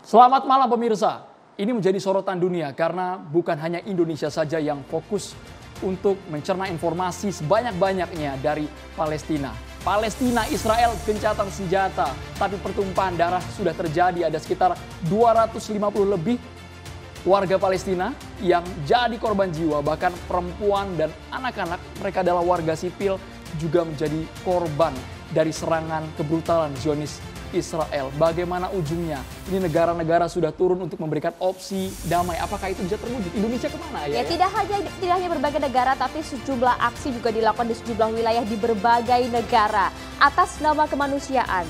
Selamat malam pemirsa. Ini menjadi sorotan dunia karena bukan hanya Indonesia saja yang fokus untuk mencerna informasi sebanyak-banyaknya dari Palestina. Palestina, Israel, gencatan senjata, tapi pertumpahan darah sudah terjadi. Ada sekitar 250 lebih warga Palestina yang jadi korban jiwa, bahkan perempuan dan anak-anak, mereka adalah warga sipil, juga menjadi korban dari serangan kebrutalan Zionis Israel. Bagaimana ujungnya? Ini negara-negara sudah turun untuk memberikan opsi damai. Apakah itu bisa terwujud? Indonesia kemana ya? Tidak hanya berbagai negara, tapi sejumlah aksi juga dilakukan di sejumlah wilayah di berbagai negara atas nama kemanusiaan.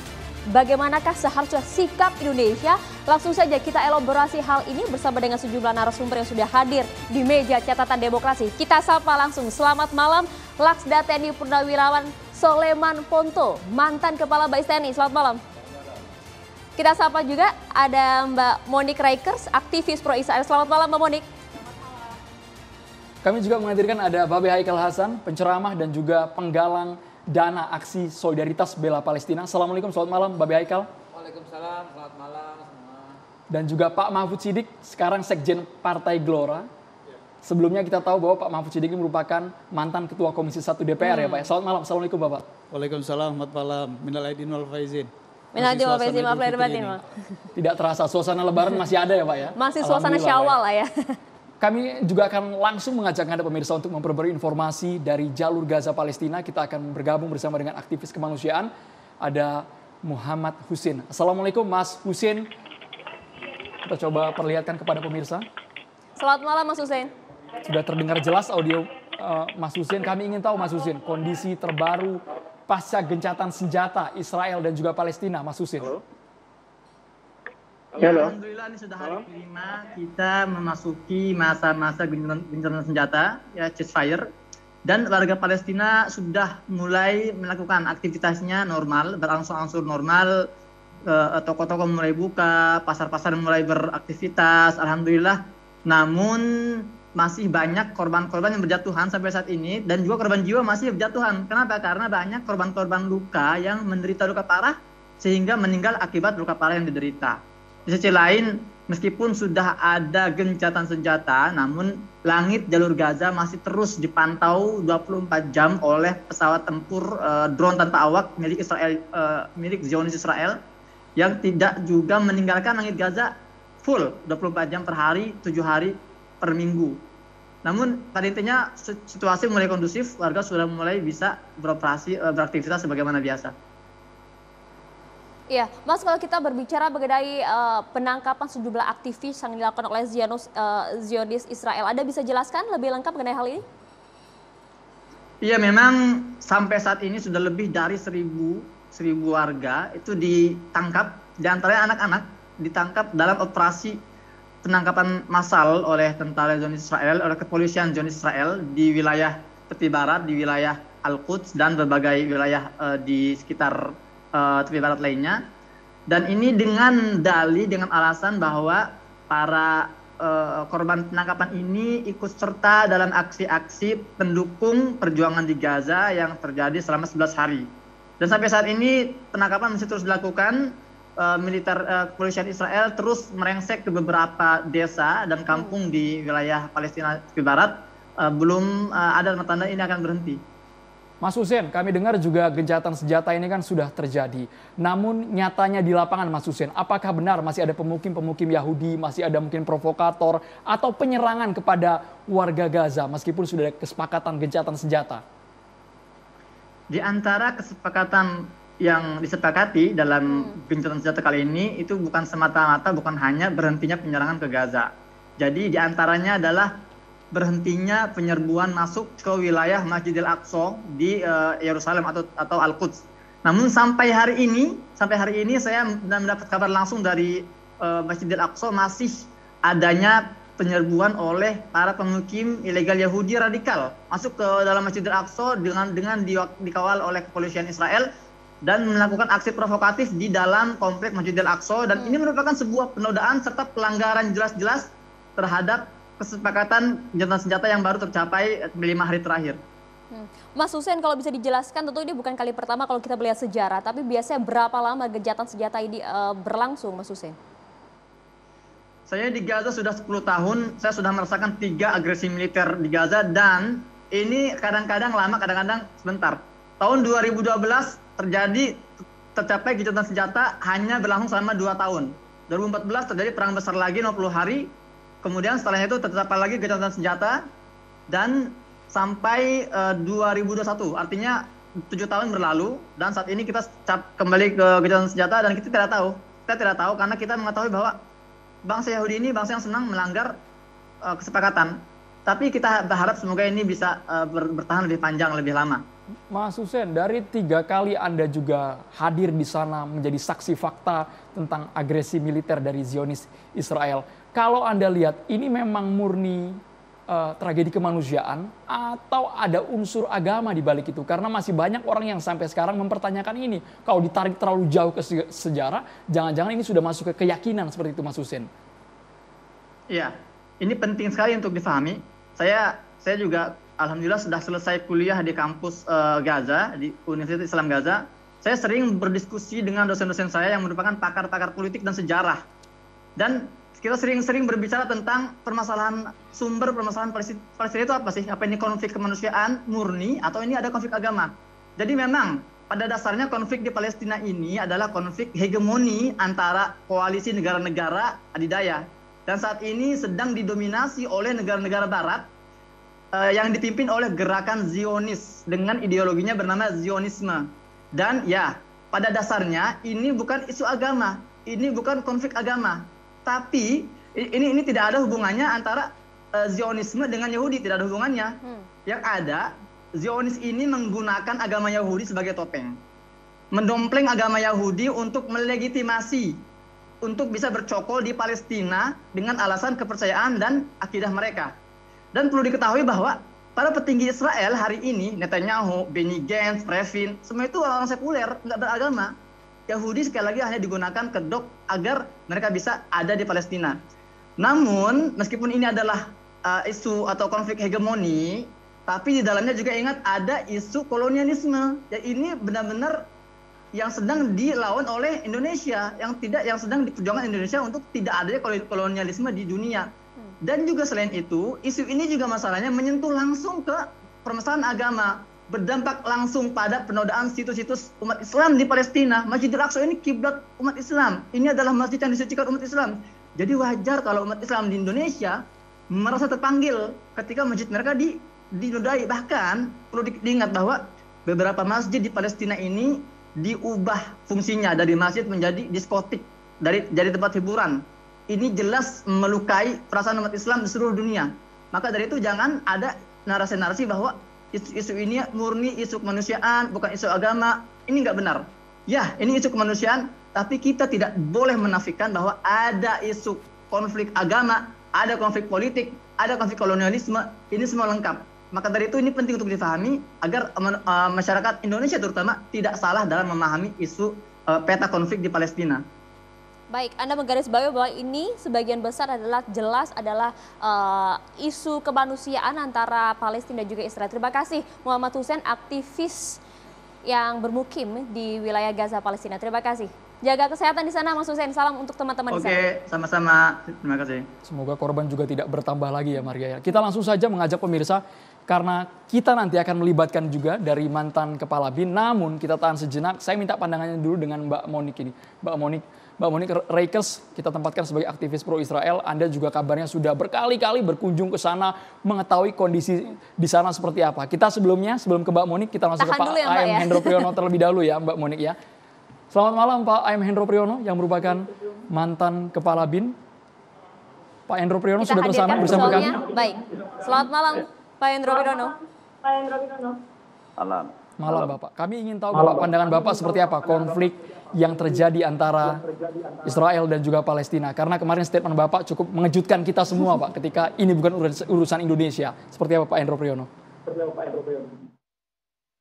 Bagaimanakah seharusnya sikap Indonesia? Langsung saja kita elaborasi hal ini bersama dengan sejumlah narasumber yang sudah hadir di meja catatan demokrasi. Kita sapa langsung. Selamat malam, Laksda TNI Purnawirawan Soleman Ponto, mantan Kepala Bais TNI. Selamat malam. Kita sapa juga ada Mbak Monique Rijkers, aktivis pro Israel. Selamat malam Mbak Monique. Kami juga menghadirkan ada Babe Haikal Hasan, penceramah dan juga penggalang dana aksi solidaritas bela Palestina. Assalamualaikum, selamat malam Babe Haikal. Waalaikumsalam, selamat malam semua. Dan juga Pak Mahfud Siddiq, sekarang Sekjen Partai Gelora. Sebelumnya kita tahu bahwa Pak Mahfud Siddiq ini merupakan mantan Ketua Komisi 1 DPR ya Pak. Selamat malam, Assalamualaikum Bapak. Waalaikumsalam, selamat malam. Minal aidin wal faizin. Minal aidin wal faizin, maaf lahir batin. Tidak terasa, suasana lebaran masih ada ya Pak ya? Masih suasana Syawal lah ya. Kami juga akan langsung mengajak Anda pemirsa untuk memperbarui informasi dari jalur Gaza Palestina. Kita akan bergabung bersama dengan aktivis kemanusiaan. Ada Muhammad Husin. Assalamualaikum Mas Husin. Kita coba perlihatkan kepada pemirsa. Selamat malam Mas Husin. Sudah terdengar jelas audio Mas Husin. Kami ingin tahu Mas Husin, kondisi terbaru pasca gencatan senjata Israel dan juga Palestina, Mas Husin. Halo. Alhamdulillah ini sudah hari kelima kita memasuki masa-masa gencatan senjata, ya ceasefire, dan warga Palestina sudah mulai melakukan aktivitasnya normal, berangsur-angsur normal, toko-toko mulai buka, pasar-pasar mulai beraktivitas, alhamdulillah. Namun masih banyak korban-korban yang berjatuhan sampai saat ini, dan juga korban jiwa masih berjatuhan. Kenapa? Karena banyak korban-korban luka yang menderita luka parah sehingga meninggal akibat luka parah yang diderita. Di sisi lain, meskipun sudah ada gencatan senjata, namun langit jalur Gaza masih terus dipantau 24 jam oleh pesawat tempur drone tanpa awak milik Israel, milik Zionis Israel, yang tidak juga meninggalkan langit Gaza full 24 jam per hari, 7 hari per minggu. Namun pada intinya situasi mulai kondusif, warga sudah mulai bisa beroperasi, beraktivitas sebagaimana biasa. Iya, Mas, kalau kita berbicara mengenai penangkapan sejumlah aktivis yang dilakukan oleh Zionis Israel, Anda bisa jelaskan lebih lengkap mengenai hal ini? Iya, memang sampai saat ini sudah lebih dari 1.000 warga itu ditangkap, di antaranya anak-anak, ditangkap dalam operasi penangkapan massal oleh tentara Zionis Israel, oleh kepolisian Zionis Israel di wilayah tepi barat, di wilayah Al-Quds dan berbagai wilayah di sekitar tepi barat lainnya. Dan ini dengan dengan alasan bahwa para korban penangkapan ini ikut serta dalam aksi-aksi pendukung perjuangan di Gaza yang terjadi selama 11 hari. Dan sampai saat ini penangkapan masih terus dilakukan. Militer kepolisian Israel terus merengsek ke beberapa desa dan kampung di wilayah Palestina tepi barat. Belum ada tanda ini akan berhenti. Mas Husin, kami dengar juga gencatan senjata ini kan sudah terjadi. Namun nyatanya di lapangan Mas Husin, apakah benar masih ada pemukim-pemukim Yahudi, masih ada mungkin provokator atau penyerangan kepada warga Gaza meskipun sudah ada kesepakatan gencatan senjata? Di antara kesepakatan yang disepakati dalam gencatan senjata kali ini itu bukan semata-mata, bukan hanya berhentinya penyerangan ke Gaza. Jadi di antaranya adalah berhentinya penyerbuan masuk ke wilayah Masjidil Aqsa di Yerusalem atau Al-Quds. Namun sampai hari ini saya mendapat kabar langsung dari Masjidil Aqsa masih adanya penyerbuan oleh para pemukim ilegal Yahudi radikal masuk ke dalam Masjidil Aqsa dengan dikawal oleh kepolisian Israel dan melakukan aksi provokatif di dalam komplek Masjidil Aqsa, dan ini merupakan sebuah penodaan serta pelanggaran jelas-jelas terhadap kesepakatan gencatan senjata yang baru tercapai 5 hari terakhir. Mas Husin, kalau bisa dijelaskan, tentu ini bukan kali pertama kalau kita melihat sejarah, tapi biasanya berapa lama gencatan senjata ini berlangsung, Mas Husin? Saya di Gaza sudah 10 tahun, saya sudah merasakan 3 agresi militer di Gaza dan ini kadang-kadang lama, kadang-kadang sebentar. Tahun 2012 tercapai gencatan senjata hanya berlangsung selama 2 tahun. 2014 terjadi perang besar lagi 60 hari, kemudian setelahnya itu tercapai lagi gencatan senjata dan sampai 2021, artinya 7 tahun berlalu dan saat ini kita kembali ke gencatan senjata dan kita tidak tahu karena kita mengetahui bahwa bangsa Yahudi ini bangsa yang senang melanggar kesepakatan. Tapi kita berharap semoga ini bisa bertahan lebih panjang, lebih lama. Mas Hussein, dari 3 kali Anda juga hadir di sana menjadi saksi fakta tentang agresi militer dari Zionis Israel. Kalau Anda lihat, ini memang murni tragedi kemanusiaan atau ada unsur agama di balik itu? Karena masih banyak orang yang sampai sekarang mempertanyakan ini. Kalau ditarik terlalu jauh ke sejarah, jangan-jangan ini sudah masuk ke keyakinan seperti itu, Mas Hussein. Iya, ini penting sekali untuk difahami. Saya juga alhamdulillah sudah selesai kuliah di kampus Gaza, di Universitas Islam Gaza. Saya sering berdiskusi dengan dosen-dosen saya yang merupakan pakar-pakar politik dan sejarah. Dan kita sering berbicara tentang sumber permasalahan Palestina itu apa sih? Apa ini konflik kemanusiaan murni atau ini ada konflik agama? Jadi memang pada dasarnya konflik di Palestina ini adalah konflik hegemoni antara koalisi negara-negara adidaya. Dan saat ini sedang didominasi oleh negara-negara barat yang dipimpin oleh gerakan Zionis dengan ideologinya bernama Zionisme. Dan ya, pada dasarnya ini bukan isu agama, ini bukan konflik agama. Tapi ini tidak ada hubungannya antara Zionisme dengan Yahudi, tidak ada hubungannya. Yang ada, Zionis ini menggunakan agama Yahudi sebagai topeng. Mendompleng agama Yahudi untuk melegitimasi, untuk bisa bercokol di Palestina dengan alasan kepercayaan dan akidah mereka. Dan perlu diketahui bahwa para petinggi Israel hari ini, Netanyahu, Benny Gantz, Revin, semua itu orang sekuler, nggak beragama. Yahudi sekali lagi hanya digunakan kedok agar mereka bisa ada di Palestina. Namun, meskipun ini adalah isu atau konflik hegemoni, tapi di dalamnya juga ingat ada isu kolonialisme. Ya, ini benar-benar yang sedang dilawan oleh Indonesia, yang sedang diperjuangkan Indonesia untuk tidak adanya kolonialisme di dunia. Dan juga selain itu, isu ini juga masalahnya menyentuh langsung ke permasalahan agama. Berdampak langsung pada penodaan situs-situs umat Islam di Palestina. Masjidil Aqsa ini kiblat umat Islam. Ini adalah masjid yang disucikan umat Islam. Jadi wajar kalau umat Islam di Indonesia merasa terpanggil ketika masjid mereka dinodai. Bahkan perlu diingat bahwa beberapa masjid di Palestina ini diubah fungsinya dari masjid menjadi diskotik, dari tempat hiburan. Ini jelas melukai perasaan umat Islam di seluruh dunia. Maka dari itu jangan ada narasi-narasi bahwa isu ini murni isu kemanusiaan, bukan isu agama. Ini nggak benar. Ya, ini isu kemanusiaan, tapi kita tidak boleh menafikan bahwa ada isu konflik agama, ada konflik politik, ada konflik kolonialisme. Ini semua lengkap. Maka dari itu ini penting untuk difahami agar masyarakat Indonesia terutama tidak salah dalam memahami isu peta konflik di Palestina. Baik, Anda menggarisbawahi bahwa ini sebagian besar jelas adalah isu kemanusiaan antara Palestina dan juga Israel. Terima kasih Muhammad Hussein, aktivis yang bermukim di wilayah Gaza, Palestina. Terima kasih. Jaga kesehatan di sana, Mas Hussein. Salam untuk teman-teman di sana. Oke, sama-sama. Terima kasih. Semoga korban juga tidak bertambah lagi ya, Maria. Kita langsung saja mengajak pemirsa, karena kita nanti akan melibatkan juga dari mantan kepala BIN. Namun kita tahan sejenak, saya minta pandangannya dulu dengan Mbak Monik ini. Mbak Monik Reikels, kita tempatkan sebagai aktivis pro-Israel. Anda juga kabarnya sudah berkali-kali berkunjung ke sana, mengetahui kondisi di sana seperti apa. Kita sebelum ke Mbak Monik, kita langsung ke Pak AM Hendro Priyono terlebih dahulu ya, Mbak Monik ya. Selamat malam Pak AM Hendro Priyono yang merupakan mantan kepala BIN. Pak Hendro Priyono sudah bersama kami. Baik, selamat malam Pak Hendro Priyono. Malam Bapak. Kami ingin tahu Bapak, pandangan Bapak seperti apa konflik yang terjadi antara Israel dan juga Palestina. Karena kemarin statement Bapak cukup mengejutkan kita semua Pak, ketika ini bukan urusan Indonesia. Seperti apa Pak Hendro Priyono?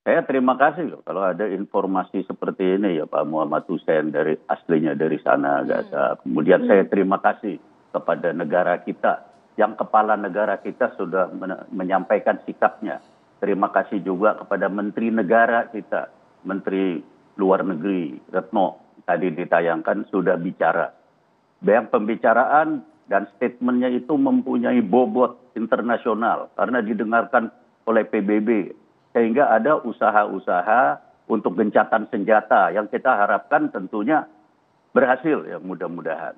Saya terima kasih loh kalau ada informasi seperti ini ya Pak Muhammad Hussein aslinya dari sana Gaza. Kemudian saya terima kasih kepada negara kita, yang kepala negara kita sudah menyampaikan sikapnya. Terima kasih juga kepada Menteri Negara kita, Menteri Luar Negeri Retno, tadi ditayangkan sudah bicara. Yang pembicaraan dan statementnya itu mempunyai bobot internasional karena didengarkan oleh PBB. Sehingga ada usaha-usaha untuk gencatan senjata yang kita harapkan tentunya berhasil ya mudah-mudahan.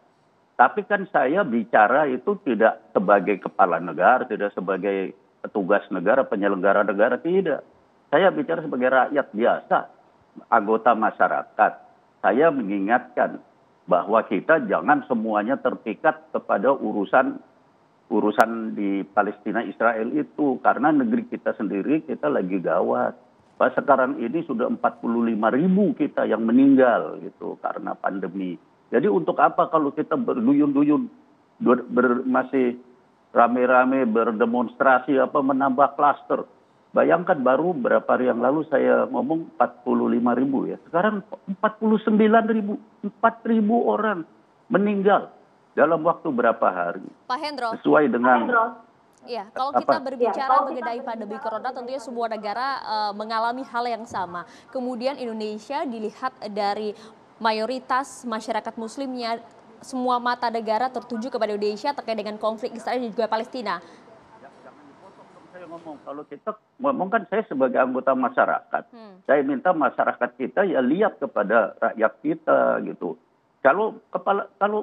Tapi kan saya bicara itu tidak sebagai kepala negara, tidak sebagai petugas negara, penyelenggara negara, tidak. Saya bicara sebagai rakyat biasa, anggota masyarakat. Saya mengingatkan bahwa kita jangan semuanya terpikat kepada urusan di Palestina Israel itu. Karena negeri kita sendiri kita lagi gawat. Sekarang ini sudah 45.000 kita yang meninggal gitu karena pandemi. Jadi untuk apa kalau kita berduyun-duyun masih rame-rame berdemonstrasi menambah klaster. Bayangkan baru berapa hari yang lalu saya ngomong 45.000 ya. Sekarang 49.000, 4.000 orang meninggal dalam waktu berapa hari. Pak Hendro. Sesuai dengan... Ya, kalau kita berbicara mengenai pandemi corona, tentunya semua negara mengalami hal yang sama. Kemudian Indonesia dilihat dari mayoritas masyarakat muslimnya, semua mata negara tertuju kepada Indonesia terkait dengan konflik Israel dan juga Palestina. Kalau kita ngomong kan saya sebagai anggota masyarakat, saya minta masyarakat kita ya lihat kepada rakyat kita gitu. Kalau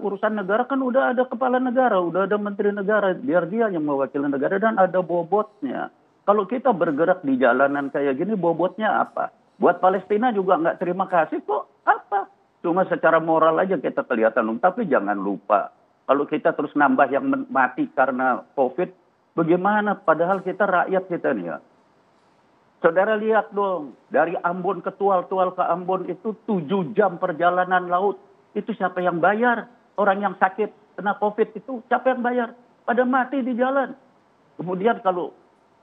urusan negara kan udah ada kepala negara, udah ada menteri negara, biar dia yang mewakili negara dan ada bobotnya. Kalau kita bergerak di jalanan kayak gini, bobotnya apa? Buat Palestina juga nggak terima kasih kok, apa? Cuma secara moral aja kita kelihatan, tapi jangan lupa kalau kita terus nambah yang mati karena COVID, bagaimana? Padahal kita rakyat kita nih ya. Saudara lihat dong, dari Ambon ke Tual ke Ambon itu 7 jam perjalanan laut. Itu siapa yang bayar? Orang yang sakit kena COVID itu siapa yang bayar? Pada mati di jalan. Kemudian kalau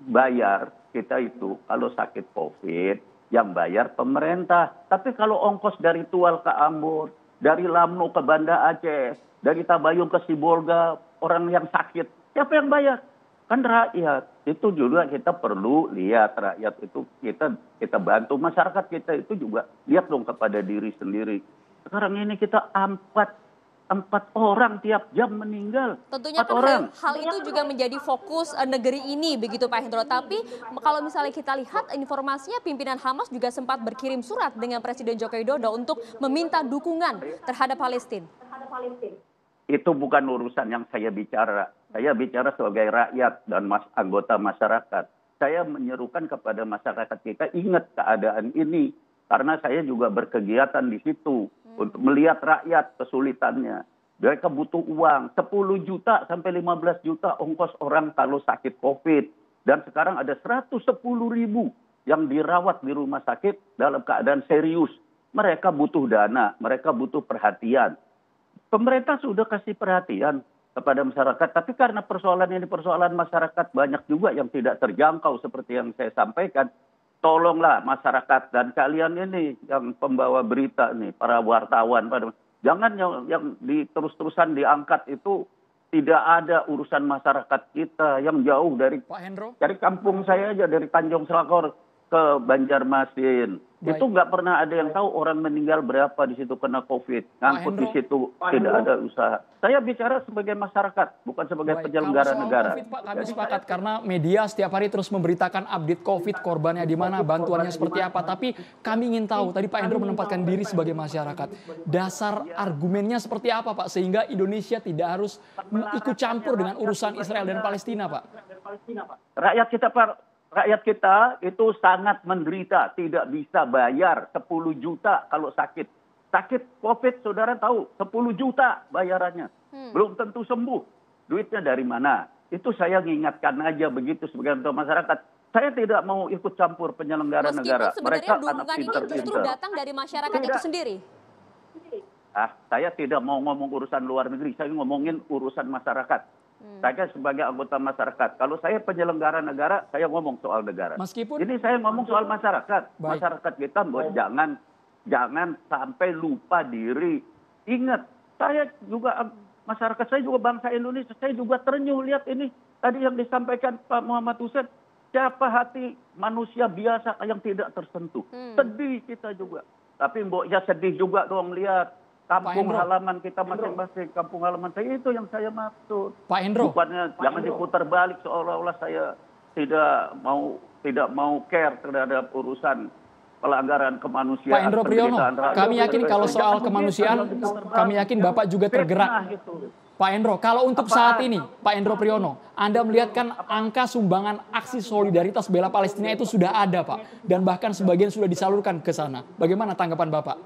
bayar kita itu, kalau sakit COVID, yang bayar pemerintah. Tapi kalau ongkos dari Tual ke Ambon, dari Lamno ke Banda Aceh, dari Tabayun ke Sibolga, orang yang sakit, siapa yang bayar? Kan rakyat. Itu juga kita perlu lihat rakyat itu kita bantu. Masyarakat kita itu juga lihat dong kepada diri sendiri. Sekarang ini kita empat orang tiap jam meninggal. Tentunya kan hal itu juga menjadi fokus negeri ini begitu Pak Hendro. Tapi kalau misalnya kita lihat informasinya pimpinan Hamas juga sempat berkirim surat dengan Presiden Joko Widodo untuk meminta dukungan terhadap Palestina. Itu bukan urusan yang saya bicara. Saya bicara sebagai rakyat dan anggota masyarakat. Saya menyerukan kepada masyarakat kita ingat keadaan ini. Karena saya juga berkegiatan di situ untuk melihat rakyat kesulitannya. Mereka butuh uang 10 juta sampai 15 juta ongkos orang kalau sakit COVID. Dan sekarang ada 110.000 yang dirawat di rumah sakit dalam keadaan serius. Mereka butuh dana, mereka butuh perhatian. Pemerintah sudah kasih perhatian kepada masyarakat. Tapi karena persoalan ini persoalan masyarakat banyak juga yang tidak terjangkau seperti yang saya sampaikan. Tolonglah masyarakat dan kalian ini yang pembawa berita nih, para wartawan. Jangan yang terus-terusan diangkat itu tidak ada urusan masyarakat kita yang jauh dari Pak Hendro. Dari kampung saya aja, dari Tanjung Selakor ke Banjarmasin. Baik. Itu nggak pernah ada yang tahu orang meninggal berapa di situ kena COVID. Ngangkut di situ tidak ada usaha. Saya bicara sebagai masyarakat, bukan sebagai penyelenggara negara. COVID, Pak, kami sepakat karena media setiap hari terus memberitakan update COVID, korbannya di mana, bantuannya seperti apa. Tapi kami ingin tahu, tadi Pak Hendro menempatkan diri sebagai masyarakat. Dasar argumennya seperti apa, Pak? Sehingga Indonesia tidak harus ikut campur dengan urusan Israel dan Palestina, Pak. Rakyat kita itu sangat menderita, tidak bisa bayar 10 juta kalau sakit. Sakit COVID, saudara tahu, 10 juta bayarannya. Belum tentu sembuh. Duitnya dari mana? Itu saya mengingatkan aja begitu sebagai masyarakat. Saya tidak mau ikut campur penyelenggara negara. Meskipun sebenarnya dukungan ini justru datang dari masyarakat itu sendiri. Saya tidak mau ngomong urusan luar negeri, saya ngomongin urusan masyarakat. Saya sebagai anggota masyarakat. Kalau saya penyelenggara negara, saya ngomong soal negara. Ini saya ngomong soal masyarakat. Baik. Masyarakat kita jangan sampai lupa diri. Ingat, saya juga masyarakat saya juga bangsa Indonesia. Saya juga terenyuh lihat ini tadi yang disampaikan Pak Muhammad Hussein. Siapa hati manusia biasa yang tidak tersentuh? Sedih kita juga. Tapi mboknya sedih juga dong lihat. kampung Hendro. halaman kita masing-masing, kampung halaman saya, itu yang saya maksud. Pak Hendro. Bukannya jangan diputar balik seolah-olah saya tidak mau care terhadap urusan pelanggaran kemanusiaan. Pak Hendro Priyono, penderitaan rakyat. kami yakin kalau soal Jangan begitu, kemanusiaan, jangan diputar balik. kami yakin Bapak juga tergerak. Fitnah gitu. Pak Hendro, kalau untuk saat ini, Pak Hendro Priyono, Anda melihat kan angka sumbangan aksi solidaritas bela Palestina itu sudah ada, Pak. Dan bahkan sebagian sudah disalurkan ke sana. Bagaimana tanggapan Bapak?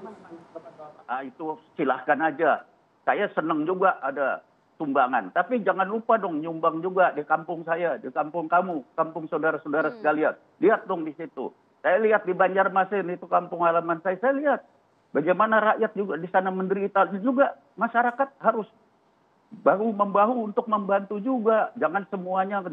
Itu silahkan aja. Saya senang juga ada sumbangan. Tapi jangan lupa dong nyumbang juga di kampung saya, di kampung kamu, kampung saudara-saudara sekalian. Lihat dong di situ. Saya lihat di Banjarmasin, itu kampung halaman saya lihat bagaimana rakyat juga di sana menderita. Juga masyarakat harus bahu-membahu untuk membantu juga. Jangan semuanya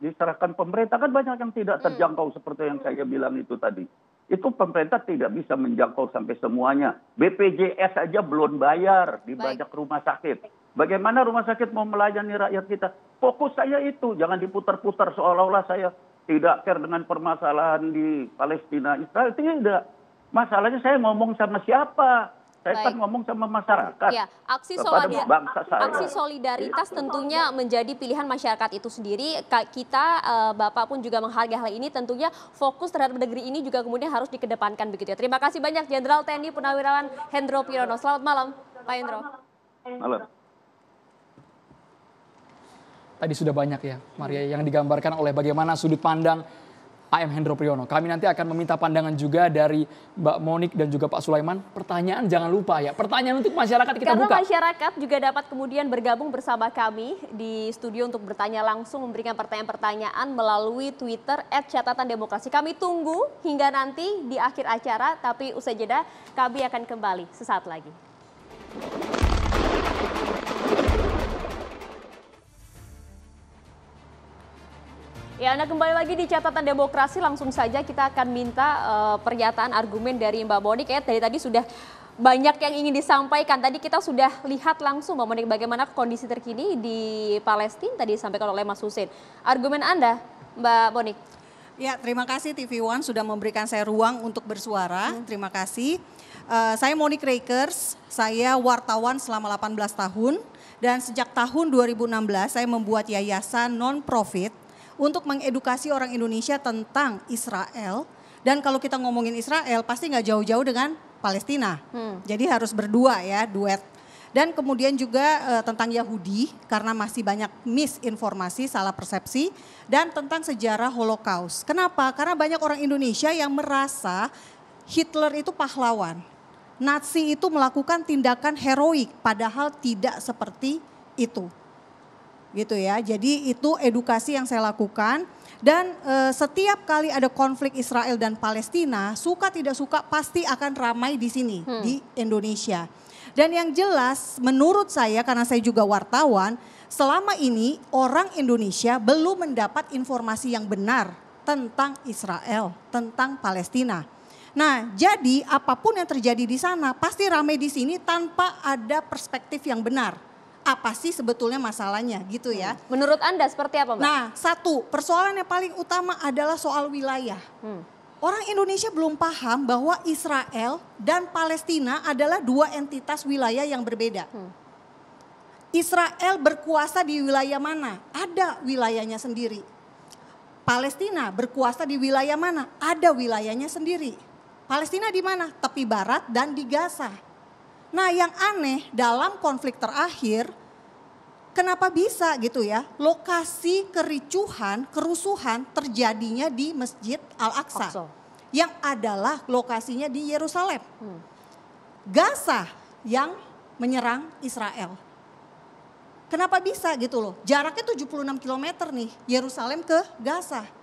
diserahkan pemerintah. Kan banyak yang tidak terjangkau seperti yang saya bilang itu tadi. Itu pemerintah tidak bisa menjangkau sampai semuanya. BPJS saja belum bayar di banyak rumah sakit. Bagaimana rumah sakit mau melayani rakyat kita? Fokus saya itu. Jangan diputar-putar seolah-olah saya tidak care dengan permasalahan di Palestina, Israel. Tidak. Masalahnya saya ngomong sama siapa? Saya kan ngomong sama masyarakat. Ya, aksi solidaritas tentunya menjadi pilihan masyarakat itu sendiri. Kita, Bapak pun juga menghargai hal ini. Tentunya fokus terhadap negeri ini juga kemudian harus dikedepankan begitu ya. Terima kasih banyak Jenderal TNI Purnawirawan Hendro Priyono. Selamat malam, Pak Hendro. Malam. Tadi sudah banyak ya, Maria, yang digambarkan oleh bagaimana sudut pandang AM Hendro Priyono. Kami nanti akan meminta pandangan juga dari Mbak Monik dan juga Pak Sulaiman. Pertanyaan jangan lupa ya, pertanyaan untuk masyarakat kita Karena buka. masyarakat juga dapat kemudian bergabung bersama kami di studio untuk bertanya langsung, memberikan pertanyaan-pertanyaan melalui Twitter @catatandemokrasi. Kami tunggu hingga nanti di akhir acara, tapi usai jeda kami akan kembali sesaat lagi. Ya, Anda kembali lagi di Catatan Demokrasi. Langsung saja kita akan minta pernyataan argumen dari Mbak Monik. Dari tadi sudah banyak yang ingin disampaikan. Tadi kita sudah lihat langsung Mbak Monik bagaimana kondisi terkini di Palestina tadi disampaikan oleh Mas Husein. Argumen Anda, Mbak Monik? Ya, terima kasih TV One sudah memberikan saya ruang untuk bersuara. Terima kasih. Saya Monik Rakers, saya wartawan selama 18 tahun. Dan sejak tahun 2016 saya membuat yayasan non-profit untuk mengedukasi orang Indonesia tentang Israel. Dan kalau kita ngomongin Israel pasti nggak jauh-jauh dengan Palestina. Jadi harus berdua ya, duet. Dan kemudian juga tentang Yahudi karena masih banyak misinformasi, salah persepsi. Dan tentang sejarah Holocaust. Kenapa? Karena banyak orang Indonesia yang merasa Hitler itu pahlawan. Nazi itu melakukan tindakan heroik padahal tidak seperti itu. Gitu ya, jadi itu edukasi yang saya lakukan dan setiap kali ada konflik Israel dan Palestina, suka tidak suka pasti akan ramai di sini di Indonesia. Dan yang jelas menurut saya karena saya juga wartawan, selama ini orang Indonesia belum mendapat informasi yang benar tentang Israel, tentang Palestina. Nah, jadi apapun yang terjadi di sana pasti ramai di sini tanpa ada perspektif yang benar. Apa sih sebetulnya masalahnya gitu ya. Menurut Anda seperti apa, Mbak? Nah, satu persoalan yang paling utama adalah soal wilayah. Orang Indonesia belum paham bahwa Israel dan Palestina adalah dua entitas wilayah yang berbeda. Israel berkuasa di wilayah mana? Ada wilayahnya sendiri. Palestina berkuasa di wilayah mana? Ada wilayahnya sendiri. Palestina di mana? Tepi barat dan di Gaza. Nah, yang aneh dalam konflik terakhir, kenapa bisa gitu ya, lokasi kericuhan, kerusuhan terjadinya di Masjid Al-Aqsa. Yang adalah lokasinya di Yerusalem. Gaza yang menyerang Israel. Kenapa bisa gitu loh, jaraknya 76 km nih, Yerusalem ke Gaza.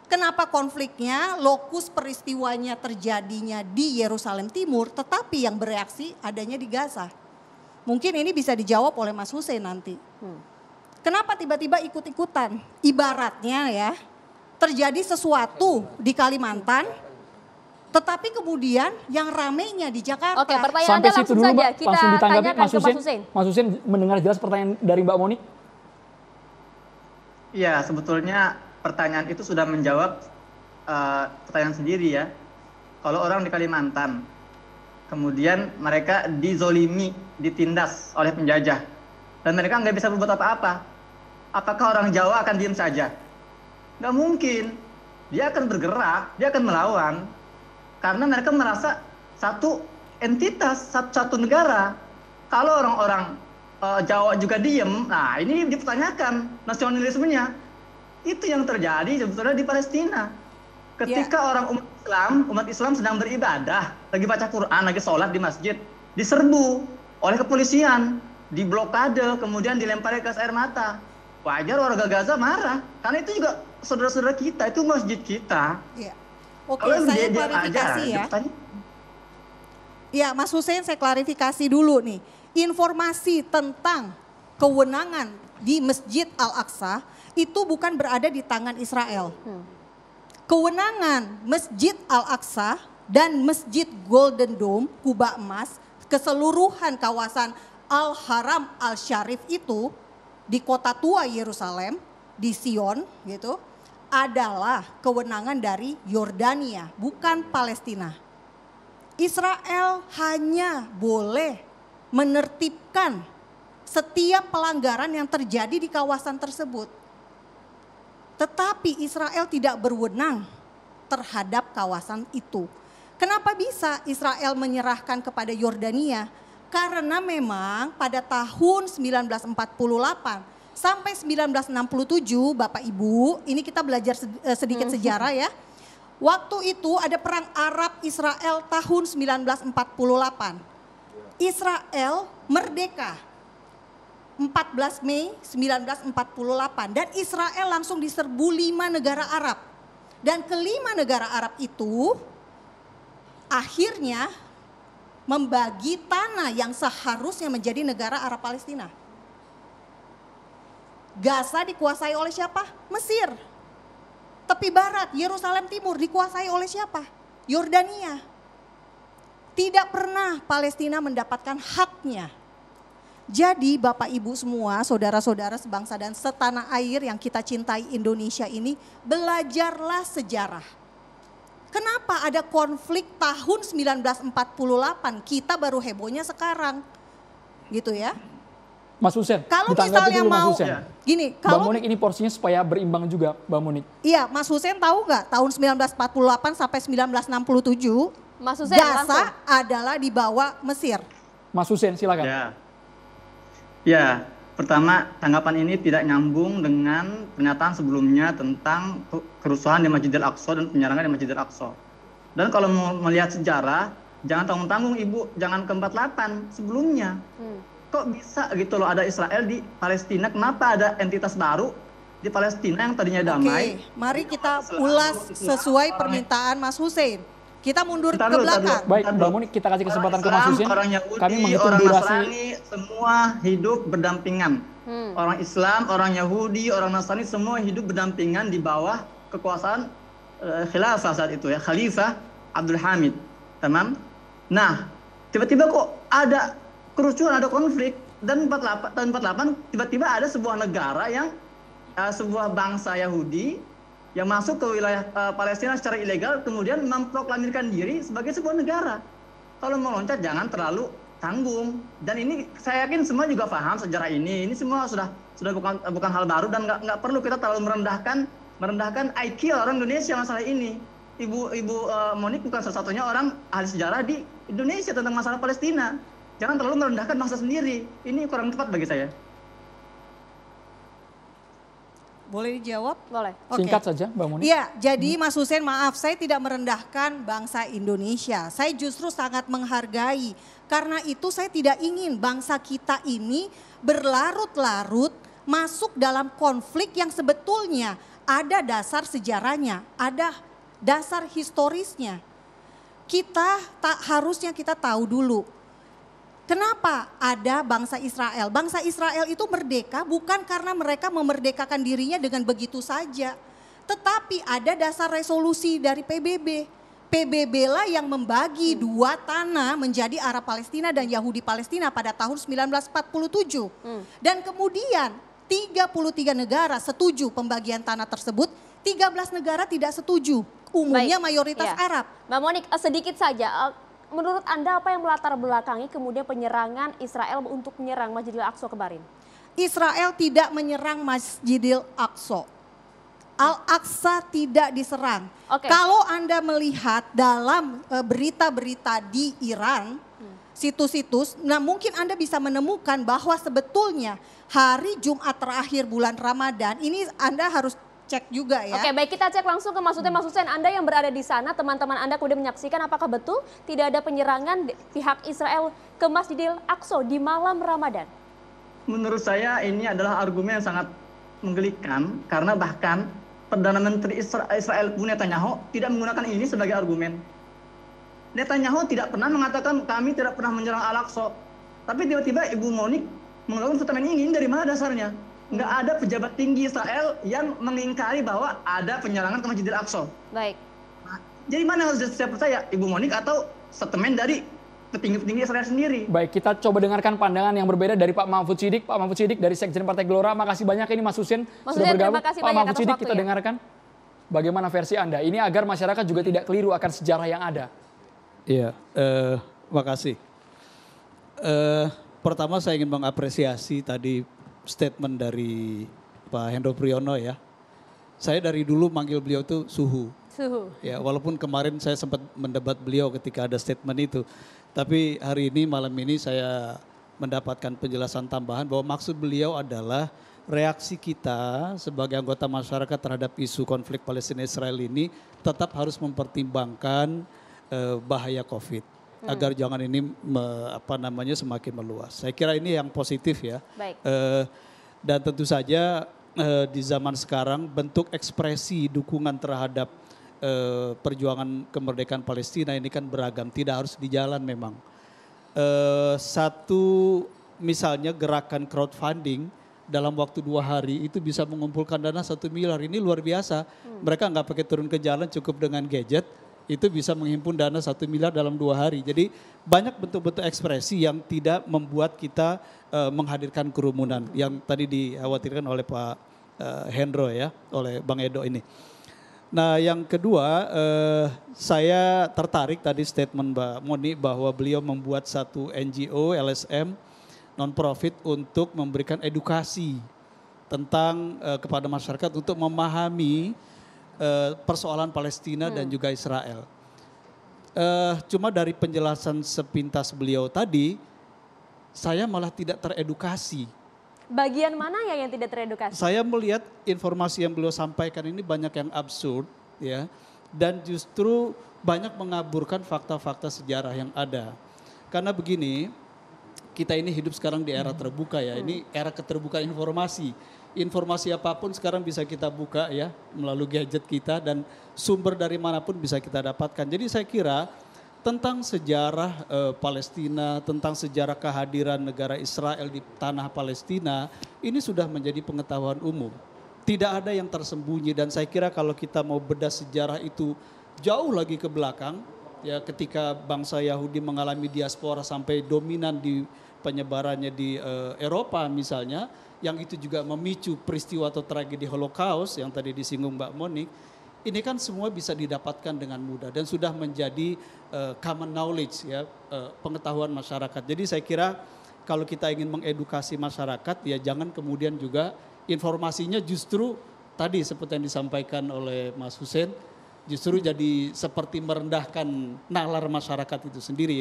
Kenapa konfliknya, lokus peristiwanya terjadinya di Yerusalem Timur, tetapi yang bereaksi adanya di Gaza? Mungkin ini bisa dijawab oleh Mas Husein nanti. Kenapa tiba-tiba ikut-ikutan? Ibaratnya ya, terjadi sesuatu di Kalimantan, tetapi kemudian yang ramenya di Jakarta. Oke, pertanyaan Sampai Anda situ langsung dulu, saja. Mbak. Kita Langsung ditanggapi tanyakan ke Mas Husein. Mas Husein mendengar jelas pertanyaan dari Mbak Monik? Iya, sebetulnya pertanyaan itu sudah menjawab pertanyaan sendiri ya. Kalau orang di Kalimantan, kemudian mereka dizolimi, ditindas oleh penjajah. Dan mereka nggak bisa berbuat apa-apa. Apakah orang Jawa akan diam saja? Nggak mungkin. Dia akan bergerak, dia akan melawan. Karena mereka merasa satu entitas, satu negara. Kalau orang-orang Jawa juga diem, nah ini dipertanyakan nasionalismenya. Itu yang terjadi sebetulnya di Palestina. Ketika orang umat Islam sedang beribadah, lagi baca Quran, lagi sholat di masjid, diserbu oleh kepolisian, diblokade, kemudian dilempari gas air mata. Wajar warga Gaza marah, karena itu juga saudara-saudara kita, itu masjid kita. Iya. Oke, Kalau saya dia klarifikasi aja, ya. Ya, Mas Hussein saya klarifikasi dulu nih. Informasi tentang kewenangan di Masjid Al-Aqsa itu bukan berada di tangan Israel. Kewenangan Masjid Al-Aqsa dan Masjid Golden Dome, Kubah Emas, keseluruhan kawasan Al-Haram Al-Syarif itu di kota tua Yerusalem, di Sion gitu, adalah kewenangan dari Yordania, bukan Palestina. Israel hanya boleh menertibkan setiap pelanggaran yang terjadi di kawasan tersebut. Tetapi Israel tidak berwenang terhadap kawasan itu. Kenapa bisa Israel menyerahkan kepada Yordania? Karena memang pada tahun 1948 sampai 1967, Bapak Ibu, ini kita belajar sedikit sejarah ya. Waktu itu ada perang Arab Israel tahun 1948. Israel merdeka 14 Mei 1948 dan Israel langsung diserbu 5 negara Arab. Dan kelima negara Arab itu akhirnya membagi tanah yang seharusnya menjadi negara Arab Palestina. Gaza dikuasai oleh siapa? Mesir. Tepi barat, Yerusalem Timur dikuasai oleh siapa? Yordania. Tidak pernah Palestina mendapatkan haknya. Jadi Bapak Ibu semua, saudara-saudara sebangsa dan setanah air yang kita cintai Indonesia ini, belajarlah sejarah. Kenapa ada konflik tahun 1948, kita baru hebohnya sekarang. Gitu ya. Mas Hussein, Kalau ditanggapi misalnya dulu, Mas mau, Hussein. gini, Bang kalau Monik ini porsinya supaya berimbang juga, Bang Monik. iya, Mas Hussein tahu nggak tahun 1948 sampai 1967 Mas Hussein langsung. Gaza adalah di bawah Mesir. Mas Hussein silakan. Ya, pertama tanggapan ini tidak nyambung dengan pernyataan sebelumnya tentang kerusuhan di Masjidil Aqsa dan penyerangan di Masjidil Aqsa. Dan kalau mau melihat sejarah, jangan tanggung-tanggung Ibu, jangan ke 48 sebelumnya. Kok bisa gitu loh ada Israel di Palestina, kenapa ada entitas baru di Palestina yang tadinya damai? Oke, mari kita ulas sesuai permintaan Mas Hussein. Kita mundur ke belakang. Baik, Bang Monik, kita kasih kesempatan ke Mas Hussein. Orang Yahudi, Kami menghitung orang durasi. Nasrani, semua hidup berdampingan. Orang Islam, orang Yahudi, orang Nasrani semua hidup berdampingan di bawah kekuasaan khilafah saat itu ya, Khalifah Abdul Hamid. Tamam? Nah, tiba-tiba kok ada kerusuhan, ada konflik dan tahun 48 tiba-tiba ada sebuah negara yang sebuah bangsa Yahudi yang masuk ke wilayah Palestina secara ilegal, kemudian memproklamirkan diri sebagai sebuah negara. Kalau mau loncat jangan terlalu tanggung. Dan ini saya yakin semua juga paham sejarah ini. Ini semua sudah bukan hal baru dan nggak perlu kita terlalu merendahkan IQ orang Indonesia masalah ini. Ibu Monik bukan satu-satunya orang ahli sejarah di Indonesia tentang masalah Palestina. Jangan terlalu merendahkan bangsa sendiri. Ini kurang tepat bagi saya. Boleh dijawab? Boleh. Oke. Singkat saja, Bang Monik. Iya, jadi Mas Hussein maaf, saya tidak merendahkan bangsa Indonesia. Saya justru sangat menghargai. Karena itu saya tidak ingin bangsa kita ini berlarut-larut masuk dalam konflik yang sebetulnya ada dasar sejarahnya, ada dasar historisnya. Harusnya kita tahu dulu. Kenapa ada bangsa Israel? Bangsa Israel itu merdeka bukan karena mereka memerdekakan dirinya dengan begitu saja. Tetapi ada dasar resolusi dari PBB. PBB lah yang membagi dua tanah menjadi Arab Palestina dan Yahudi Palestina pada tahun 1947. Dan kemudian 33 negara setuju pembagian tanah tersebut, 13 negara tidak setuju. Umumnya Baik, mayoritas iya. Arab. Mbak Monik, sedikit saja. menurut Anda apa yang melatar belakangi kemudian penyerangan Israel untuk menyerang Masjidil Aqsa kemarin? Israel tidak menyerang Masjidil Aqsa. Al-Aqsa tidak diserang. Oke. Kalau Anda melihat dalam berita-berita di Iran, situs-situs, nah mungkin Anda bisa menemukan bahwa sebetulnya hari Jumat terakhir bulan Ramadan, ini Anda harus cek juga ya. Oke, baik, kita cek langsung ke Mas Hussein. Anda yang berada di sana, teman-teman Anda kemudian menyaksikan apakah betul tidak ada penyerangan pihak Israel ke Masjidil Aqsa di malam Ramadan? Menurut saya ini adalah argumen yang sangat menggelikan karena bahkan Perdana Menteri Israel pun Netanyahu tidak menggunakan ini sebagai argumen. Netanyahu tidak pernah mengatakan kami tidak pernah menyerang Al-Aqsa. Tapi tiba-tiba Ibu Monik melakukan statement ini dari mana dasarnya? Nggak ada pejabat tinggi Israel yang mengingkari bahwa ada penyerangan ke Masjidil Aqsa. Baik. Nah, jadi mana harus saya percaya, Ibu Monik atau statement dari petinggi-petinggi Israel sendiri? Baik, kita coba dengarkan pandangan yang berbeda dari Pak Mahfud Siddiq. Pak Mahfud Siddiq dari Sekjen Partai Gelora, makasih banyak ini Mas Hussein Mas sudah Hussein, bergabung. terima kasih Pak banyak Mahfud atas Siddiq kita waktunya. dengarkan bagaimana versi Anda. Ini agar masyarakat juga tidak keliru akan sejarah yang ada. Iya, makasih. Pertama saya ingin mengapresiasi tadi statement dari Pak Hendro Priyono ya. Saya dari dulu manggil beliau itu suhu. Ya, walaupun kemarin saya sempat mendebat beliau ketika ada statement itu. Tapi hari ini, malam ini saya mendapatkan penjelasan tambahan bahwa maksud beliau adalah reaksi kita sebagai anggota masyarakat terhadap isu konflik Palestina-Israel ini tetap harus mempertimbangkan bahaya COVID. Agar jangan ini semakin meluas. Saya kira ini yang positif ya. Baik. Dan tentu saja di zaman sekarang bentuk ekspresi dukungan terhadap perjuangan kemerdekaan Palestina ini kan beragam, tidak harus di jalan memang. Satu misalnya gerakan crowdfunding dalam waktu 2 hari itu bisa mengumpulkan dana 1 miliar, ini luar biasa. Mereka nggak pakai turun ke jalan, cukup dengan gadget, itu bisa menghimpun dana 1 miliar dalam 2 hari. Jadi banyak bentuk-bentuk ekspresi yang tidak membuat kita menghadirkan kerumunan yang tadi dikhawatirkan oleh Pak Hendro ya, oleh Bang Edo ini. Nah yang kedua, saya tertarik tadi statement Mbak Moni bahwa beliau membuat satu NGO, LSM, non-profit untuk memberikan edukasi tentang kepada masyarakat untuk memahami persoalan Palestina dan juga Israel. Cuma dari penjelasan sepintas beliau tadi, saya malah tidak teredukasi. Bagian mana yang tidak teredukasi? Saya melihat informasi yang beliau sampaikan ini banyak yang absurd ya, dan justru banyak mengaburkan fakta-fakta sejarah yang ada. Karena begini, kita ini hidup sekarang di era terbuka ya, ini era keterbukaan informasi. Informasi apapun sekarang bisa kita buka ya melalui gadget kita dan sumber dari manapun bisa kita dapatkan. Jadi saya kira tentang sejarah Palestina, tentang sejarah kehadiran negara Israel di tanah Palestina, ini sudah menjadi pengetahuan umum. Tidak ada yang tersembunyi dan saya kira kalau kita mau bedah sejarah itu jauh lagi ke belakang, ya ketika bangsa Yahudi mengalami diaspora sampai dominan di penyebarannya di Eropa misalnya, yang itu juga memicu peristiwa atau tragedi Holocaust yang tadi disinggung Mbak Monik, ini kan semua bisa didapatkan dengan mudah dan sudah menjadi common knowledge ya, pengetahuan masyarakat. Jadi saya kira kalau kita ingin mengedukasi masyarakat ya jangan kemudian juga informasinya justru tadi seperti yang disampaikan oleh Mas Hussein, justru jadi seperti merendahkan nalar masyarakat itu sendiri.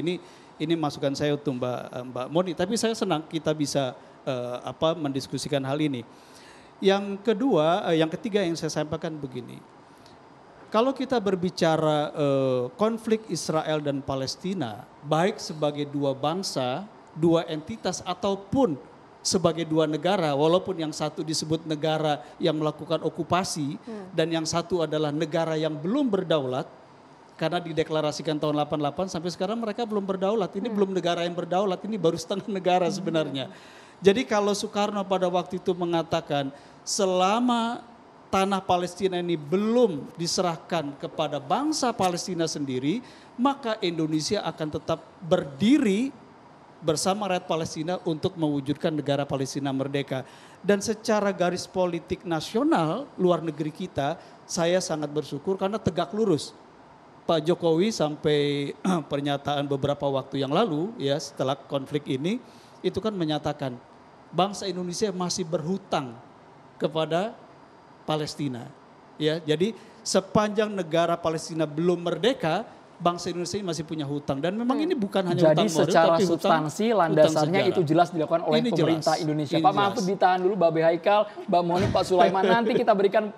Ini masukan saya untuk Mbak Moni, tapi saya senang kita bisa mendiskusikan hal ini. Yang kedua, yang ketiga yang saya sampaikan begini. Kalau kita berbicara konflik Israel dan Palestina, baik sebagai dua bangsa, dua entitas ataupun sebagai dua negara, walaupun yang satu disebut negara yang melakukan okupasi dan yang satu adalah negara yang belum berdaulat, karena dideklarasikan tahun 88 sampai sekarang mereka belum berdaulat. Ini belum negara yang berdaulat, ini baru setengah negara sebenarnya. Jadi kalau Soekarno pada waktu itu mengatakan selama tanah Palestina ini belum diserahkan kepada bangsa Palestina sendiri, maka Indonesia akan tetap berdiri bersama rakyat Palestina untuk mewujudkan negara Palestina merdeka. Dan secara garis politik nasional luar negeri kita, saya sangat bersyukur karena tegak lurus. Pak Jokowi sampai pernyataan beberapa waktu yang lalu ya setelah konflik ini itu kan menyatakan bangsa Indonesia masih berhutang kepada Palestina. Ya, jadi sepanjang negara Palestina belum merdeka, bangsa Indonesia masih punya hutang dan memang ini bukan hanya jadi hutang moral secara tapi substansi hutang landasannya sejarah. itu jelas dilakukan oleh Ini pemerintah jelas. Indonesia. Ini Pak jelas. Mahfud ditahan dulu, Mbak Haikal, Mbak Moni, Pak Sulaiman. Nanti kita berikan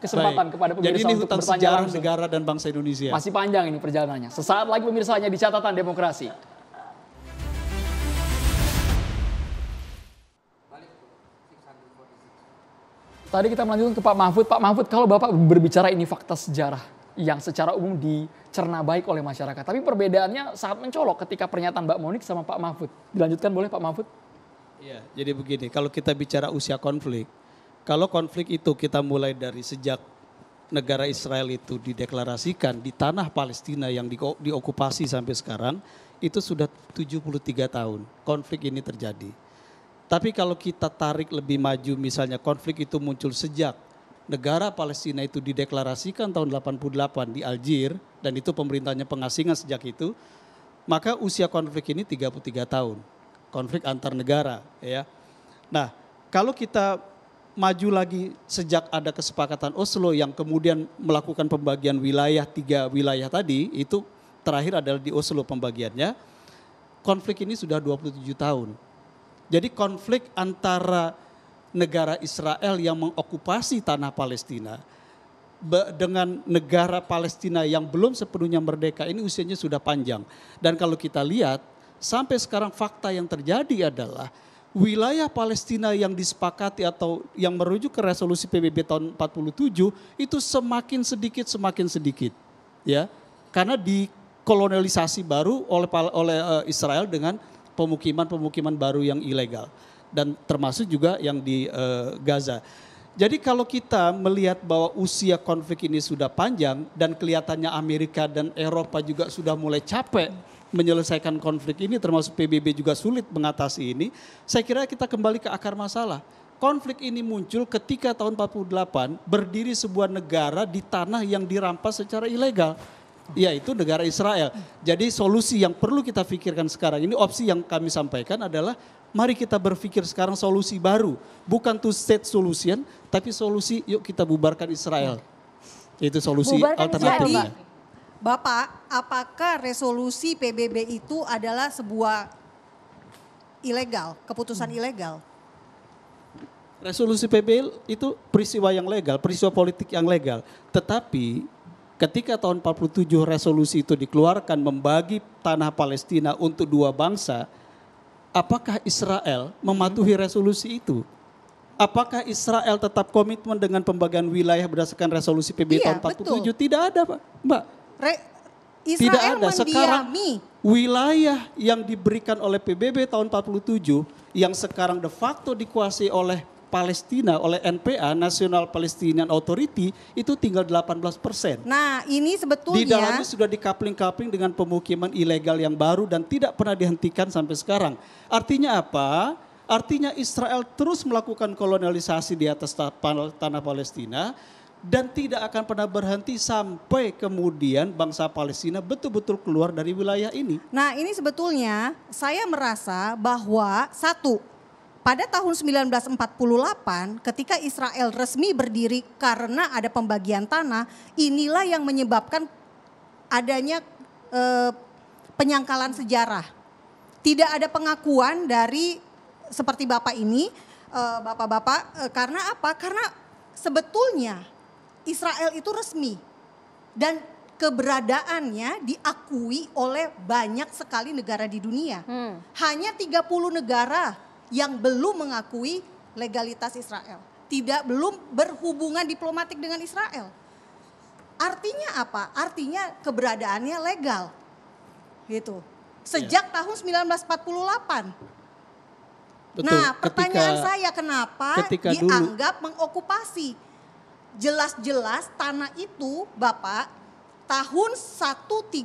kesempatan Baik. kepada Jadi pemirsa ini untuk hutang bertanya sejarah langsung. negara dan bangsa Indonesia. Masih panjang ini perjalanannya. Sesaat lagi pemirsa hanya di catatan demokrasi. Tadi kita melanjutkan ke Pak Mahfud. Pak Mahfud, kalau Bapak berbicara ini fakta sejarah yang secara umum dicerna baik oleh masyarakat. Tapi perbedaannya sangat mencolok ketika pernyataan Mbak Monik sama Pak Mahfud. Dilanjutkan boleh Pak Mahfud? Iya, jadi begini, kalau kita bicara usia konflik, kalau konflik itu kita mulai dari sejak negara Israel itu dideklarasikan di tanah Palestina yang diokupasi sampai sekarang, itu sudah 73 tahun konflik ini terjadi. Tapi kalau kita tarik lebih maju misalnya konflik itu muncul sejak negara Palestina itu dideklarasikan tahun 88 di Algier dan itu pemerintahnya pengasingan sejak itu, maka usia konflik ini 33 tahun. Konflik antar negara ya. Nah, kalau kita maju lagi sejak ada kesepakatan Oslo yang kemudian melakukan pembagian wilayah 3 wilayah tadi, itu terakhir adalah di Oslo pembagiannya. Konflik ini sudah 27 tahun. Jadi konflik antara negara Israel yang mengokupasi tanah Palestina dengan negara Palestina yang belum sepenuhnya merdeka ini usianya sudah panjang. Dan kalau kita lihat sampai sekarang fakta yang terjadi adalah wilayah Palestina yang disepakati atau yang merujuk ke resolusi PBB tahun 47 itu semakin sedikit ya. Karena dikolonialisasi baru oleh Israel dengan pemukiman baru yang ilegal dan termasuk juga yang di Gaza. Jadi kalau kita melihat bahwa usia konflik ini sudah panjang dan kelihatannya Amerika dan Eropa juga sudah mulai capek menyelesaikan konflik ini, termasuk PBB juga sulit mengatasi ini, saya kira kita kembali ke akar masalah. Konflik ini muncul ketika tahun 48 berdiri sebuah negara di tanah yang dirampas secara ilegal, yaitu negara Israel. Jadi solusi yang perlu kita pikirkan sekarang ini, opsi yang kami sampaikan adalah mari kita berpikir sekarang solusi baru. Bukan two state solution, tapi solusi yuk kita bubarkan Israel. Itu solusi Bubarkan alternatifnya. Bapak, apakah resolusi PBB itu adalah sebuah ilegal, keputusan ilegal? Resolusi PBB itu peristiwa yang legal, peristiwa politik yang legal. Tetapi ketika tahun 47 resolusi itu dikeluarkan membagi tanah Palestina untuk 2 bangsa, apakah Israel mematuhi resolusi itu? Apakah Israel tetap komitmen dengan pembagian wilayah berdasarkan resolusi PBB tahun 47? Betul. Tidak ada, Pak. Mbak. Tidak Israel ada. Sekarang mendiami. wilayah yang diberikan oleh PBB tahun 47 yang sekarang de facto dikuasai oleh Palestina, oleh NPA, National Palestinian Authority, itu tinggal 18%. Nah, ini sebetulnya Di dalamnya sudah dikapling-kapling dengan pemukiman ilegal yang baru dan tidak pernah dihentikan sampai sekarang. Artinya apa? Artinya Israel terus melakukan kolonialisasi di atas tanah Palestina dan tidak akan pernah berhenti sampai kemudian bangsa Palestina betul-betul keluar dari wilayah ini. Nah, ini sebetulnya saya merasa bahwa pada tahun 1948 ketika Israel resmi berdiri karena ada pembagian tanah, inilah yang menyebabkan adanya penyangkalan sejarah. Tidak ada pengakuan dari seperti Bapak ini, Bapak-bapak, karena apa? Karena sebetulnya Israel itu resmi dan keberadaannya diakui oleh banyak sekali negara di dunia. Hanya 30 negara yang belum mengakui legalitas Israel. Belum berhubungan diplomatik dengan Israel. Artinya apa? Artinya keberadaannya legal. Gitu. Sejak tahun 1948. Betul. Nah, pertanyaan saya kenapa dianggap mengokupasi? Jelas-jelas tanah itu, Bapak, tahun 135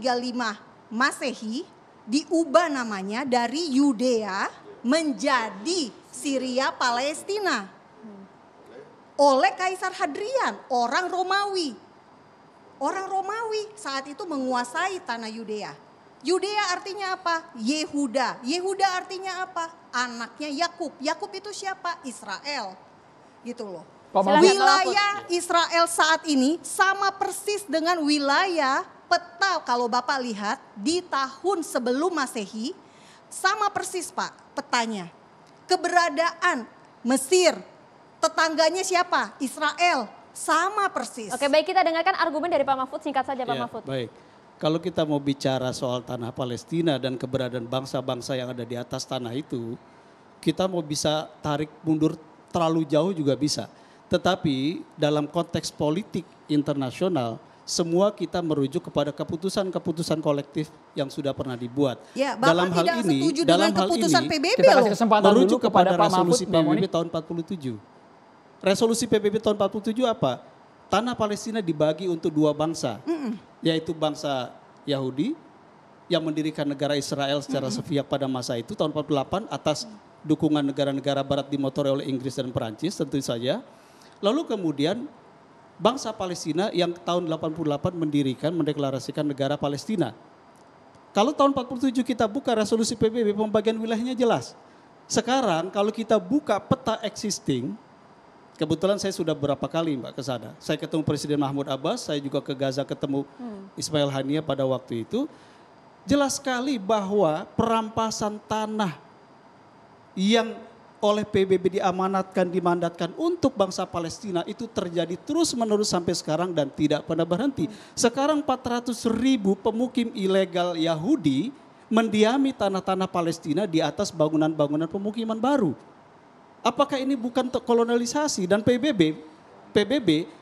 Masehi diubah namanya dari Yudea menjadi Syria Palestina oleh Kaisar Hadrian, orang Romawi. Orang Romawi saat itu menguasai tanah Yudea. Yudea artinya apa? Yehuda. Yehuda artinya apa? Anaknya Yakub. Yakub itu siapa? Israel. Gitu loh. Pak Mahfud. Wilayah Israel saat ini sama persis dengan wilayah peta kalau Bapak lihat di tahun sebelum Masehi. Sama persis Pak petanya. Keberadaan Mesir, tetangganya siapa? Israel. Sama persis. Oke, baik, kita dengarkan argumen dari Pak Mahfud, singkat saja Pak Ya, Mahfud. baik. Kalau kita mau bicara soal tanah Palestina dan keberadaan bangsa-bangsa yang ada di atas tanah itu, kita mau bisa tarik mundur terlalu jauh juga bisa. Tetapi dalam konteks politik internasional, semua kita merujuk kepada keputusan-keputusan kolektif yang sudah pernah dibuat. Ya, Bapak dalam hal tidak ini, setuju dalam dengan hal keputusan ini, PBB Kita loh. kasih kesempatan merujuk dulu kepada Pak Mahfud, resolusi Mbak PBB Moni. tahun 47. Resolusi PBB tahun 47 apa? Tanah Palestina dibagi untuk dua bangsa, yaitu bangsa Yahudi yang mendirikan negara Israel secara sepihak pada masa itu tahun 48 atas dukungan negara-negara barat dimotori oleh Inggris dan Perancis tentu saja. Lalu kemudian bangsa Palestina yang tahun 88 mendeklarasikan negara Palestina. Kalau tahun 47 kita buka resolusi PBB, pembagian wilayahnya jelas. Sekarang kalau kita buka peta existing, kebetulan saya sudah berapa kali Mbak ke sana. Saya ketemu Presiden Mahmud Abbas, saya juga ke Gaza ketemu Ismail Haniyeh pada waktu itu. Jelas sekali bahwa perampasan tanah yang oleh PBB dimandatkan untuk bangsa Palestina itu terjadi terus-menerus sampai sekarang dan tidak pernah berhenti. Sekarang 400.000 pemukim ilegal Yahudi mendiami tanah-tanah Palestina di atas bangunan-bangunan pemukiman baru. Apakah ini bukan kolonialisasi? Dan PBB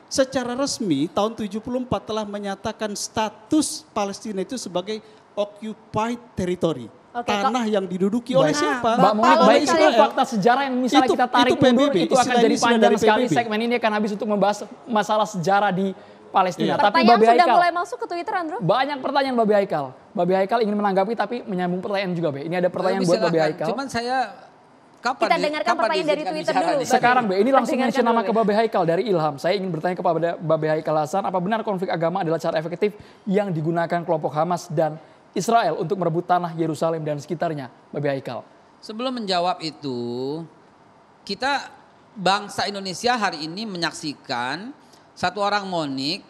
secara resmi tahun 74 telah menyatakan status Palestina itu sebagai occupied territory. Oke, Tanah yang diduduki oleh Baik. siapa? Mbak Moni, Oleh baik itu Israel. fakta sejarah yang misalnya kita tarik itu mundur, PBB, itu akan istilah jadi ini sudah panjang dari sekali. PBB. Segmen ini akan habis untuk membahas masalah sejarah di Palestina. Iya. Tapi Pertanyaan Babe sudah Haikal, mulai masuk ke Twitter, Andrew. banyak pertanyaan Babe Haikal. Babe Haikal ingin menanggapi tapi menyambung pertanyaan juga, Be. Ini ada pertanyaan buat Babe Silakan. Haikal. Cuman saya kapan Kita dengarkan pertanyaan dari Twitter dulu, Babe. Sekarang, Be, ini Kita langsung dengarkan mention nama dulu, ke Be. Babe Haikal dari Ilham. Saya ingin bertanya kepada Babe Haikal Hasan, apa benar konflik agama adalah cara efektif yang digunakan kelompok Hamas dan Israel untuk merebut tanah Yerusalem dan sekitarnya, Babe Haikal? Sebelum menjawab itu, kita bangsa Indonesia hari ini menyaksikan satu orang Monik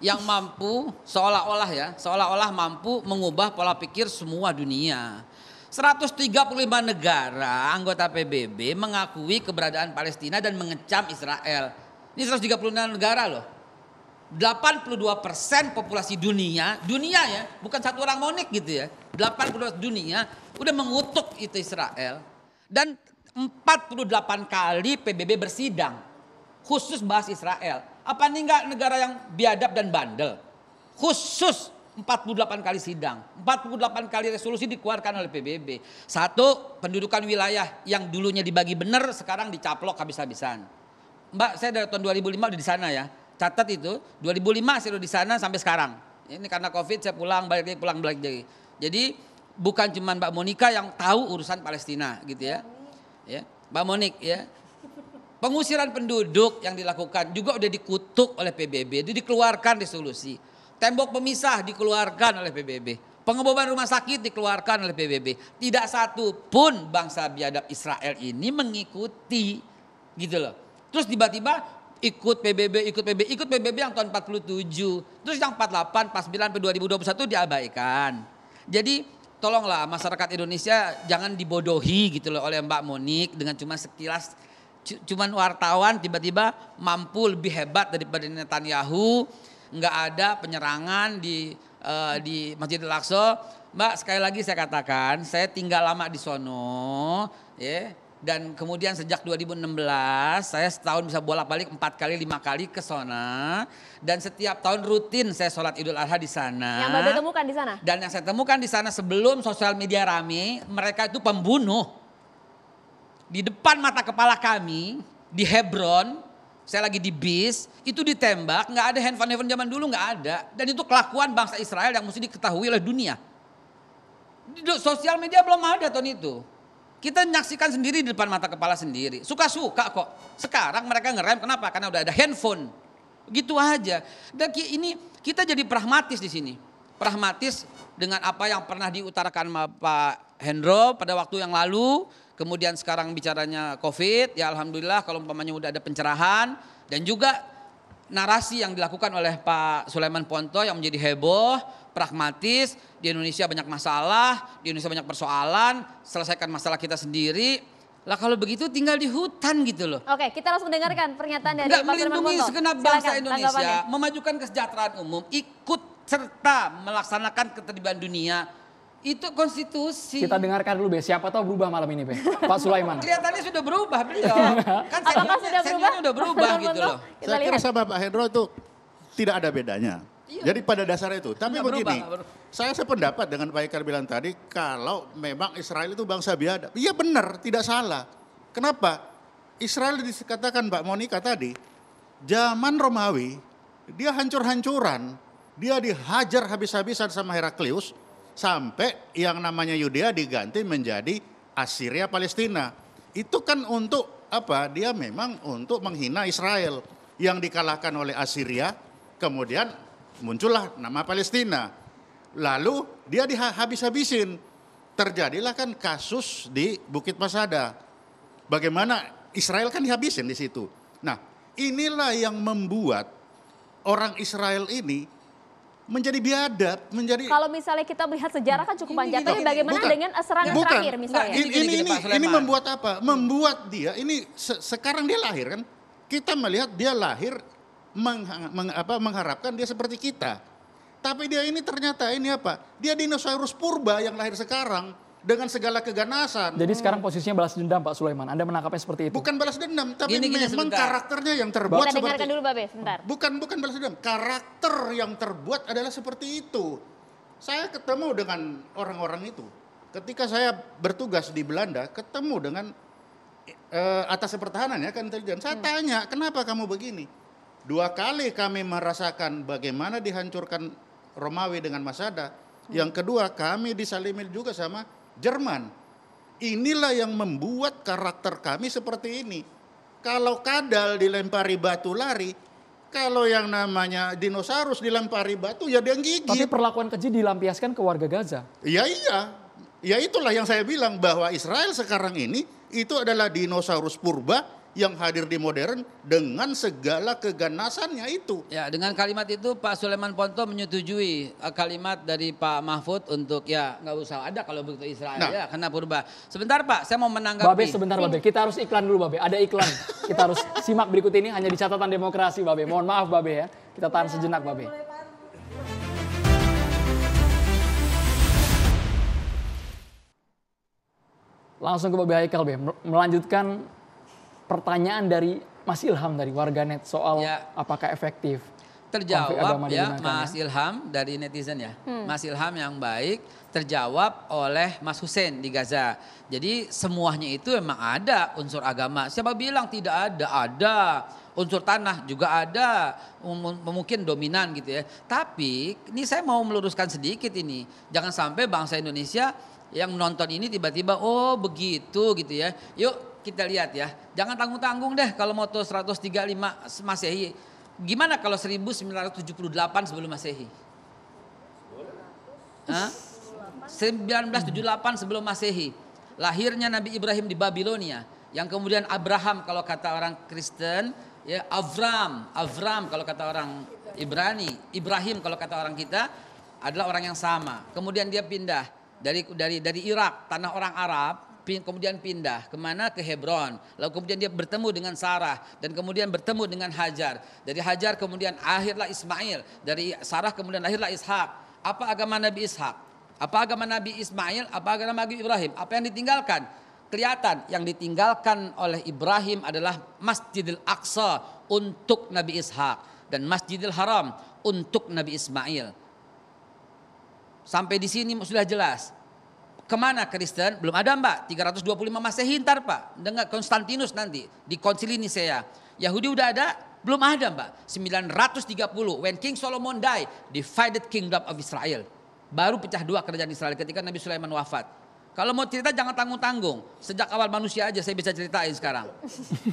yang mampu seolah-olah mampu mengubah pola pikir semua dunia. 135 negara anggota PBB mengakui keberadaan Palestina dan mengecam Israel. Ini 136 negara loh. 82% populasi dunia ya, bukan satu orang Monik gitu ya. 82 dunia udah mengutuk itu Israel. Dan 48 kali PBB bersidang khusus bahas Israel. Apa ini enggak negara yang biadab dan bandel? Khusus 48 kali sidang, 48 kali resolusi dikeluarkan oleh PBB. Satu, pendudukan wilayah yang dulunya dibagi benar sekarang dicaplok habis-habisan. Mbak, saya dari tahun 2005 udah di sana ya. Catat itu, 2005 saya udah di sana sampai sekarang. Ini karena Covid saya pulang balik lagi. Jadi bukan cuma Mbak Monika yang tahu urusan Palestina gitu ya. Ya, Mbak Monik ya. Pengusiran penduduk yang dilakukan juga udah dikutuk oleh PBB, itu dikeluarkan resolusi. Tembok pemisah dikeluarkan oleh PBB. Pengeboman rumah sakit dikeluarkan oleh PBB. Tidak satu pun bangsa biadab Israel ini mengikuti gitu loh. Terus tiba-tiba ikut PBB yang tahun 47. Terus yang 48, 49 sampai 2021 diabaikan. Jadi tolonglah masyarakat Indonesia jangan dibodohi gitu loh oleh Mbak Monik dengan cuma sekilas cuman wartawan tiba-tiba mampu lebih hebat daripada Netanyahu, nggak ada penyerangan di Masjidil Aqsa. Mbak, sekali lagi saya katakan, saya tinggal lama di sono, ya. Dan kemudian sejak 2016 saya setahun bisa bolak-balik 4 kali 5 kali ke sana, dan setiap tahun rutin saya sholat Idul Adha di sana. Yang Babe temukan di sana? Dan yang saya temukan di sana sebelum sosial media rame, mereka itu pembunuh. Di depan mata kepala kami di Hebron, saya lagi di bis, itu ditembak, nggak ada handphone zaman dulu, nggak ada. Dan itu kelakuan bangsa Israel yang mesti diketahui oleh dunia. Di sosial media belum ada tahun itu. Kita menyaksikan sendiri di depan mata kepala sendiri. Suka-suka kok. Sekarang mereka ngerem, kenapa? Karena udah ada handphone. Gitu aja. Dan ini kita jadi pragmatis di sini. Pragmatis dengan apa yang pernah diutarakan Pak Hendro pada waktu yang lalu. Kemudian sekarang bicaranya COVID. Ya alhamdulillah kalau umpamanya udah ada pencerahan. Dan juga narasi yang dilakukan oleh Pak Sulaiman Ponto yang menjadi heboh, pragmatis. Di Indonesia banyak masalah, di Indonesia banyak persoalan. Selesaikan masalah kita sendiri. Lah kalau begitu tinggal di hutan gitu loh. Oke, kita langsung dengarkan pernyataan dari Nggak Pak Sulaiman melindungi Ponto. segenap bangsa Silakan, Indonesia, tanggapannya. memajukan kesejahteraan umum, ikut serta melaksanakan ketertiban dunia. Itu konstitusi. Kita dengarkan dulu Be, siapa tahu berubah malam ini Be. Pak Sulaiman. Kelihatannya sudah berubah beliau. Kan Apakah sudah berubah? udah berubah Pak gitu Ponto? loh. Kita Saya kira lihat. sama Pak Hendro itu tidak ada bedanya. Iya. Jadi pada dasarnya itu. Tapi Nggak begini, berubah. saya sependapat dengan Pak Ikar bilang tadi, kalau memang Israel itu bangsa biadab. Iya benar, tidak salah. Kenapa? Israel dikatakan Mbak Monica tadi, zaman Romawi, dia hancur-hancuran. Dia dihajar habis-habisan sama Heraklius, sampai yang namanya Yudea diganti menjadi Assyria Palestina. Itu kan untuk apa? Dia memang untuk menghina Israel yang dikalahkan oleh Assyria, kemudian muncullah nama Palestina. Lalu dia dihabis-habisin. Terjadilah kan kasus di Bukit Masada. Bagaimana Israel kan dihabisin di situ. Nah, inilah yang membuat orang Israel ini menjadi biadab, menjadi Kalau misalnya kita melihat sejarah kan cukup panjang, tapi Ini- bagaimana bukan. dengan serangan Bukan. terakhir misalnya? Nggak, Gini, Pak Sulaiman. Ini membuat apa? Membuat dia ini sekarang dia lahir kan. Kita melihat dia lahir mengharapkan dia seperti kita. Tapi dia ini ternyata ini apa? Dia dinosaurus purba yang lahir sekarang dengan segala keganasan. Jadi sekarang posisinya balas dendam Pak Sulaiman. Anda menangkapnya seperti itu. Bukan balas dendam, tapi Gini, memang sebentar. karakternya yang terbuat Kita seperti dengarkan dulu Babe, sebentar. Bukan balas dendam, karakter yang terbuat adalah seperti itu. Saya ketemu dengan orang-orang itu. Ketika saya bertugas di Belanda, ketemu dengan atas pertahanan ya kan intelijen. Saya tanya, kenapa kamu begini? 2 kali kami merasakan bagaimana dihancurkan Romawi dengan Masada. Yang kedua, kami disalimin juga sama Jerman. Inilah yang membuat karakter kami seperti ini. Kalau kadal dilempari batu lari, kalau yang namanya dinosaurus dilempari batu ya dia Tapi gigit. perlakuan keji dilampiaskan ke warga Gaza. Iya. Ya itulah yang saya bilang bahwa Israel sekarang ini itu adalah dinosaurus purba yang hadir di modern dengan segala keganasannya itu. Ya, dengan kalimat itu Pak Sulaiman Ponto menyetujui kalimat dari Pak Mahfud untuk ya nggak usah ada kalau begitu Israel Nah. ya karena purba. Sebentar Pak, saya mau menanggapi. Babe sebentar Babe, kita harus iklan dulu Babe. Ada iklan. Kita harus simak berikut ini hanya di catatan demokrasi Babe. Mohon maaf Babe ya. Kita tahan sejenak Babe. Langsung ke Babe Haikal Be. Melanjutkan pertanyaan dari Mas Ilham dari warganet soal Ya. apakah efektif konflik Terjawab agama ya digunakan, Mas Ilham dari netizen ya. Mas Ilham yang baik terjawab oleh Mas Hussein di Gaza. Jadi semuanya itu memang ada unsur agama. Siapa bilang tidak ada? Ada. Unsur tanah juga ada. Mungkin dominan gitu ya. Tapi ini saya mau meluruskan sedikit ini. Jangan sampai bangsa Indonesia yang menonton ini tiba-tiba oh begitu gitu ya. Yuk kita lihat ya. Jangan tanggung-tanggung deh kalau moto 135 Masehi. Gimana kalau 1978 sebelum Masehi? Hah? 1978 sebelum Masehi. Lahirnya Nabi Ibrahim di Babilonia. Yang kemudian Abraham kalau kata orang Kristen, ya Avram kalau kata orang Ibrani, Ibrahim kalau kata orang kita adalah orang yang sama. Kemudian dia pindah dari Irak, tanah orang Arab, kemudian pindah kemana? Ke Hebron. Lalu kemudian dia bertemu dengan Sarah dan kemudian bertemu dengan Hajar. Dari Hajar kemudian akhirlah Ismail. Dari Sarah kemudian lahirlah Ishak. Apa agama Nabi Ishak? Apa agama Nabi Ismail? Apa agama Nabi Ibrahim? Apa yang ditinggalkan? Kelihatan yang ditinggalkan oleh Ibrahim adalah Masjidil Aqsa untuk Nabi Ishak dan Masjidil Haram untuk Nabi Ismail. Sampai di sini sudah jelas. Kemana Kristen? Belum ada Mbak, 325 Masehi ntar Pak. Dengan Konstantinus nanti, di Konsili Nisea. Yahudi udah ada? Belum ada Mbak. 930, when King Solomon died, divided kingdom of Israel. Baru pecah dua kerajaan Israel ketika Nabi Sulaiman wafat. Kalau mau cerita jangan tanggung-tanggung. Sejak awal manusia aja saya bisa ceritain sekarang.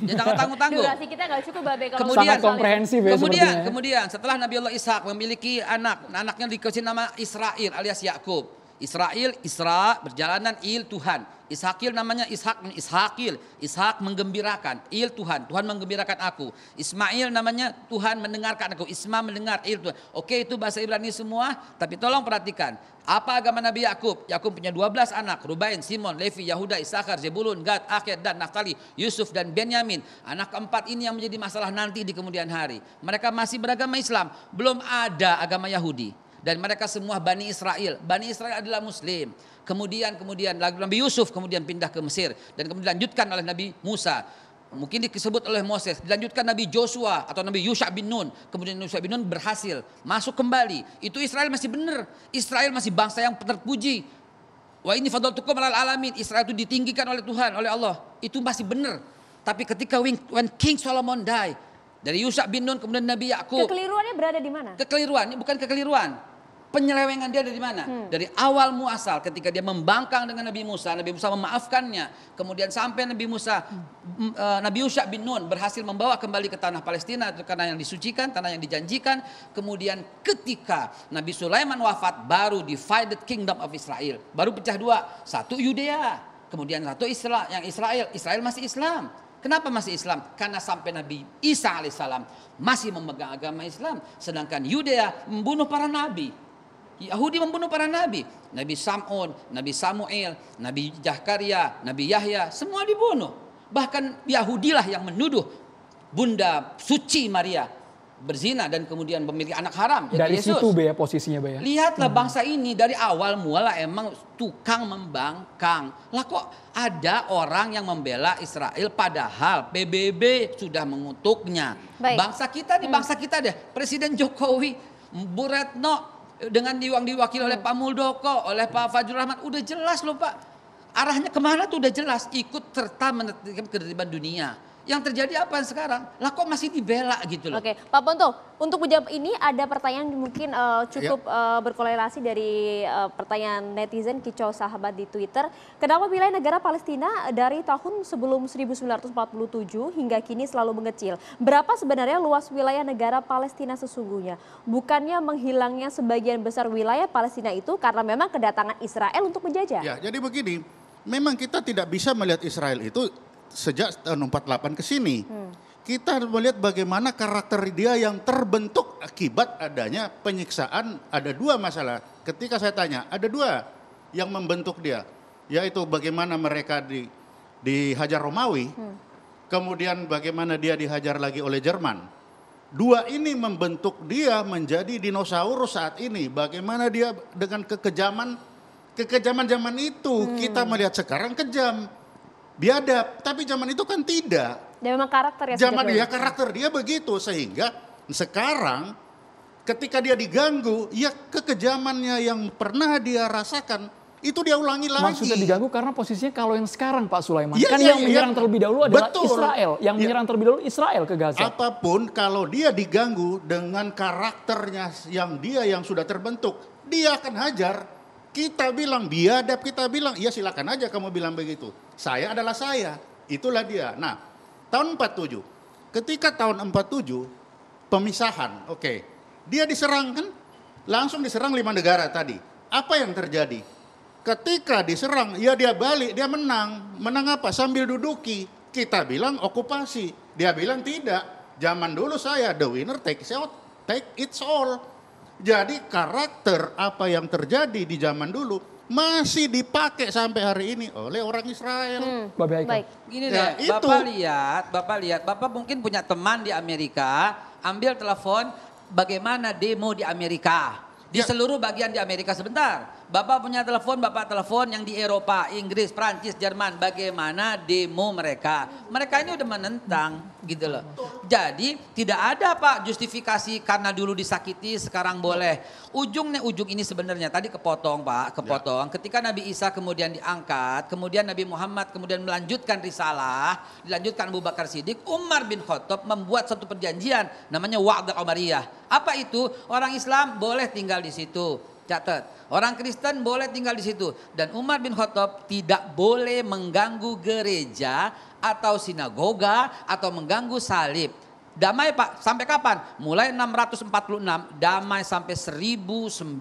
Ya jangan tanggung-tanggung. Durasi kita nggak cukup Babe kalau Sangat komprehensif ya sepertinya. Kemudian setelah Nabi Allah Ishak memiliki anak, anaknya dikasih nama Israel alias Yakub. Israel, Isra, berjalanan, Il, Tuhan. Ishakil namanya Ishakil. Ishak menggembirakan, Il Tuhan. Tuhan menggembirakan aku. Ismail namanya Tuhan mendengarkan aku. Isma mendengar, Il Tuhan. Oke, itu bahasa Ibrani semua, tapi tolong perhatikan. Apa agama Nabi Yakub? Yakub punya 12 anak. Rubain, Simon, Levi, Yahuda, Isakar, Zebulun, Gad, Akhir, dan Naftali, Yusuf, dan Benyamin. Anak keempat ini yang menjadi masalah nanti di kemudian hari. Mereka masih beragama Islam. Belum ada agama Yahudi. Dan mereka semua Bani Israel. Bani Israel adalah Muslim. Kemudian Nabi Yusuf kemudian pindah ke Mesir. Dan kemudian dilanjutkan oleh Nabi Musa. Mungkin disebut oleh Moses. Dilanjutkan Nabi Joshua atau Nabi Yusha bin Nun. Kemudian Yusha bin Nun berhasil masuk kembali. Itu Israel masih benar. Israel masih bangsa yang terpuji. Wa ini fadlatukum alal alamin. Israel itu ditinggikan oleh Tuhan, oleh Allah. Itu masih benar. Tapi ketika when King Solomon die, dari Yusha bin Nun kemudian Nabi Yakub. Kekeliruannya berada di mana? Kekeliruan, ini bukan kekeliruan. Penyelewengan dia dari mana? Dari awal muasal ketika dia membangkang dengan Nabi Musa memaafkannya. Kemudian sampai Nabi Yusha bin Nun berhasil membawa kembali ke tanah Palestina, itu karena yang disucikan, tanah yang dijanjikan. Kemudian ketika Nabi Sulaiman wafat, baru divided kingdom of Israel. Baru pecah dua, satu Yudea, kemudian satu Israel masih Islam. Kenapa masih Islam? Karena sampai Nabi Isa alaihissalam masih memegang agama Islam. Sedangkan Yudea membunuh para nabi. Yahudi membunuh para nabi. Nabi Sam'un, Nabi Samuel, Nabi Zakaria, Nabi Yahya, semua dibunuh. Bahkan Yahudilah yang menuduh Bunda Suci Maria berzina dan kemudian memiliki anak haram. Dari Yesus. situ Be ya posisinya Be ya. Lihatlah bangsa ini dari awal mula emang tukang membangkang. Lah kok ada orang yang membela Israel padahal PBB sudah mengutuknya. Baik. Bangsa kita deh. Presiden Jokowi, Bu Retno dengan diwakili oleh Pak Muldoko, oleh Pak Fajrul Rahman, udah jelas loh Pak. Arahnya kemana tuh udah jelas, ikut serta menertibkan ketertiban dunia. Yang terjadi apa sekarang? Lah kok masih dibela gitu loh. Oke, Pak Ponto, untuk menjawab ini ada pertanyaan mungkin cukup berkorelasi dari pertanyaan netizen Kicau Sahabat di Twitter. Kenapa wilayah negara Palestina dari tahun sebelum 1947 hingga kini selalu mengecil? Berapa sebenarnya luas wilayah negara Palestina sesungguhnya? Bukannya menghilangnya sebagian besar wilayah Palestina itu karena memang kedatangan Israel untuk menjajah? Ya, jadi begini, memang kita tidak bisa melihat Israel itu sejak tahun 48 ke sini. Kita melihat bagaimana karakter dia yang terbentuk akibat adanya penyiksaan. Ada dua masalah. Ketika saya tanya, ada dua yang membentuk dia. Yaitu bagaimana mereka dihajar Romawi, kemudian bagaimana dia dihajar lagi oleh Jerman. Dua ini membentuk dia menjadi dinosaurus saat ini. Bagaimana dia dengan kekejaman zaman itu. Kita melihat sekarang kejam. Biadab, tapi zaman itu kan tidak. Dan memang karakter ya. Zaman dia karakter dia begitu sehingga sekarang ketika dia diganggu, ya kekejamannya yang pernah dia rasakan itu dia ulangi lagi. Maksudnya diganggu karena posisinya kalau yang sekarang Pak Sulaiman Ya, kan ya, yang ya, menyerang terlebih dahulu adalah betul. Israel, yang menyerang terlebih dahulu Israel ke Gaza. Apapun kalau dia diganggu dengan karakternya yang sudah terbentuk, dia akan hajar. Kita bilang biadab, kita bilang ya silakan aja kamu bilang begitu. Saya adalah saya, itulah dia. Nah, tahun 47, ketika tahun 47 pemisahan, oke. Dia diserang kan, langsung diserang 5 negara tadi. Apa yang terjadi? Ketika diserang, ya dia balik, dia menang. Menang apa? Sambil duduki. Kita bilang okupasi. Dia bilang tidak. Zaman dulu saya, the winner take it all. Jadi karakter apa yang terjadi di zaman dulu masih dipakai sampai hari ini oleh orang Israel. Baik. Gini Ya, deh, itu. Bapak mungkin punya teman di Amerika, ambil telepon bagaimana demo di Amerika. Di seluruh bagian di Amerika sebentar. Bapak punya telepon, yang di Eropa, Inggris, Prancis, Jerman. Bagaimana demo mereka. Mereka ini udah menentang gitu loh. Jadi tidak ada Pak justifikasi karena dulu disakiti sekarang boleh. Ujung ini sebenarnya tadi kepotong Pak, Ketika Nabi Isa kemudian diangkat, kemudian Nabi Muhammad kemudian melanjutkan risalah, dilanjutkan Abu Bakar Siddiq, Umar bin Khattab membuat satu perjanjian namanya Wa'dah Umariyah. Apa itu? Orang Islam boleh tinggal di situ. Catat, orang Kristen boleh tinggal di situ. Dan Umar bin Khattab tidak boleh mengganggu gereja atau sinagoga atau mengganggu salib. Damai Pak, sampai kapan? Mulai 646, damai sampai 1095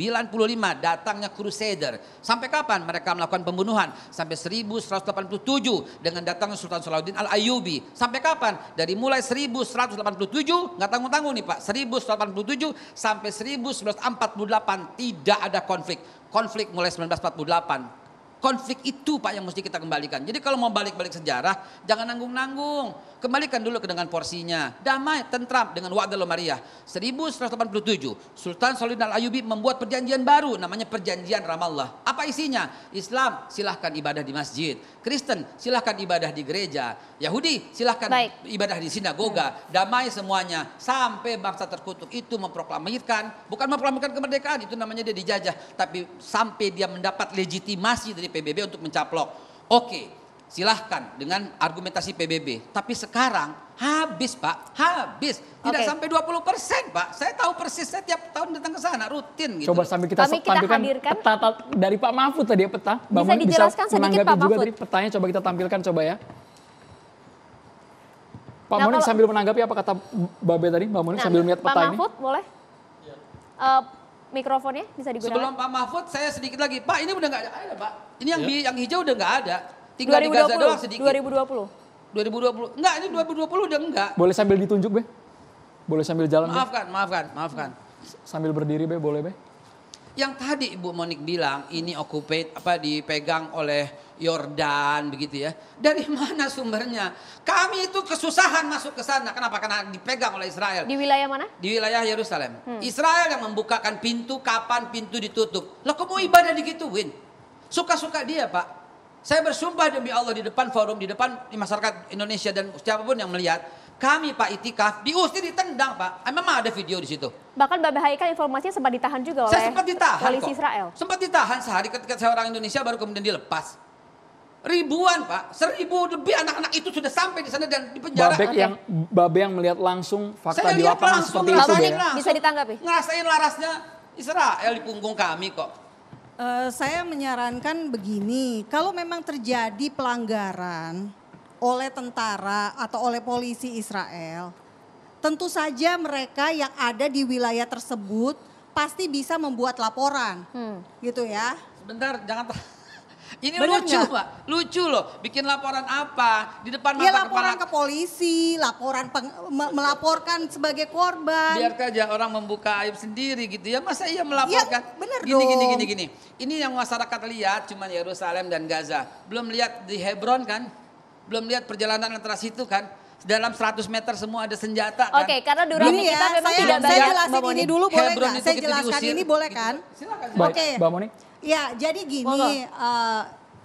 datangnya Crusader. Sampai kapan mereka melakukan pembunuhan? Sampai 1187 dengan datangnya Sultan Salahuddin Al-Ayyubi. Sampai kapan? Dari mulai 1187, nggak tanggung-tanggung nih Pak, 1187 sampai 1948 tidak ada konflik. Konflik mulai 1948. Konflik itu Pak yang mesti kita kembalikan. Jadi kalau mau balik-balik sejarah, jangan nanggung-nanggung. Kembalikan dulu ke dengan porsinya. Damai, tentram dengan wa'dal Mariyah. 1187, Sultan Salahuddin Al-Ayyubi membuat perjanjian baru namanya Perjanjian Ramallah. Apa isinya? Islam silahkan ibadah di masjid. Kristen silahkan ibadah di gereja. Yahudi silahkan ibadah di sinagoga. Damai semuanya. Sampai bangsa terkutuk itu memproklamirkan, bukan memproklamirkan kemerdekaan, itu namanya dia dijajah. Tapi sampai dia mendapat legitimasi dari PBB untuk mencaplok. Oke, silahkan dengan argumentasi PBB. Tapi sekarang habis Pak, habis. Tidak sampai 20% Pak. Saya tahu persis, saya tiap tahun datang ke sana rutin gitu. Coba sambil kita tampilkan peta dari Pak Mahfud tadi ya, peta. Bisa dijelaskan sedikit Pak Mahfud? Juga tadi petanya coba kita tampilkan coba ya. Pak Monik sambil menanggapi apa kata Babe tadi, Mbak Monik sambil melihat peta ini. Pak Mahfud boleh? Mikrofonnya bisa digunakan. Sebelum Pak Mahfud saya sedikit lagi. Pak ini udah nggak ada Pak. Ini yang hijau udah nggak ada. Tinggal 2020, di Gaza doang sedikit. 2020. Enggak, ini 2020 udah enggak. Boleh sambil ditunjuk Be? Boleh sambil jalan Maafkan. Sambil berdiri Be, boleh Be? Yang tadi Ibu Monik bilang ini dipegang oleh Yordan begitu ya. Dari mana sumbernya? Kami itu kesusahan masuk ke sana. Kenapa? Karena dipegang oleh Israel. Di wilayah mana? Di wilayah Yerusalem. Israel yang membukakan pintu kapan pintu ditutup. Lah kok mau ibadah digituin? Suka-suka dia Pak. Saya bersumpah demi Allah di depan forum, di depan masyarakat Indonesia dan siapapun yang melihat. Kami Pak itikaf diusir, ditendang Pak. Memang ada video di situ. Bahkan Babe Haikal informasinya sempat ditahan juga oleh polisi Israel. Sempat ditahan sehari ketika saya orang Indonesia baru kemudian dilepas. Ribuan Pak, 1000 lebih anak-anak itu sudah sampai di sana dan di penjara. Babe yang melihat langsung fakta saya di lapangan seperti itu ya. Bisa ditanggapi? Ngerasain larasnya Israel di punggung kami kok. Saya menyarankan begini, kalau memang terjadi pelanggaran oleh tentara atau oleh polisi Israel, tentu saja mereka yang ada di wilayah tersebut pasti bisa membuat laporan, gitu ya. Sebentar, jangan. Ini Bener lucu gak? Pak, lucu loh. Bikin laporan apa? Di depan mata Ya laporan ke polisi, melaporkan sebagai korban. Biar saja orang membuka aib sendiri gitu ya. Masa iya melaporkan? Ya, bener Gini. Ini yang masyarakat lihat cuma Yerusalem dan Gaza. Belum lihat di Hebron kan? Belum lihat perjalanan antara situ kan? Dalam 100 meter semua ada senjata kan? Oke, karena durasi kita memang tidak banyak. Saya jelasin ini dulu boleh Hebron nggak? itu Saya kita jelaskan diusir. ini boleh kan? Silakan. Oke. Mbak Moni. Ya, jadi gini,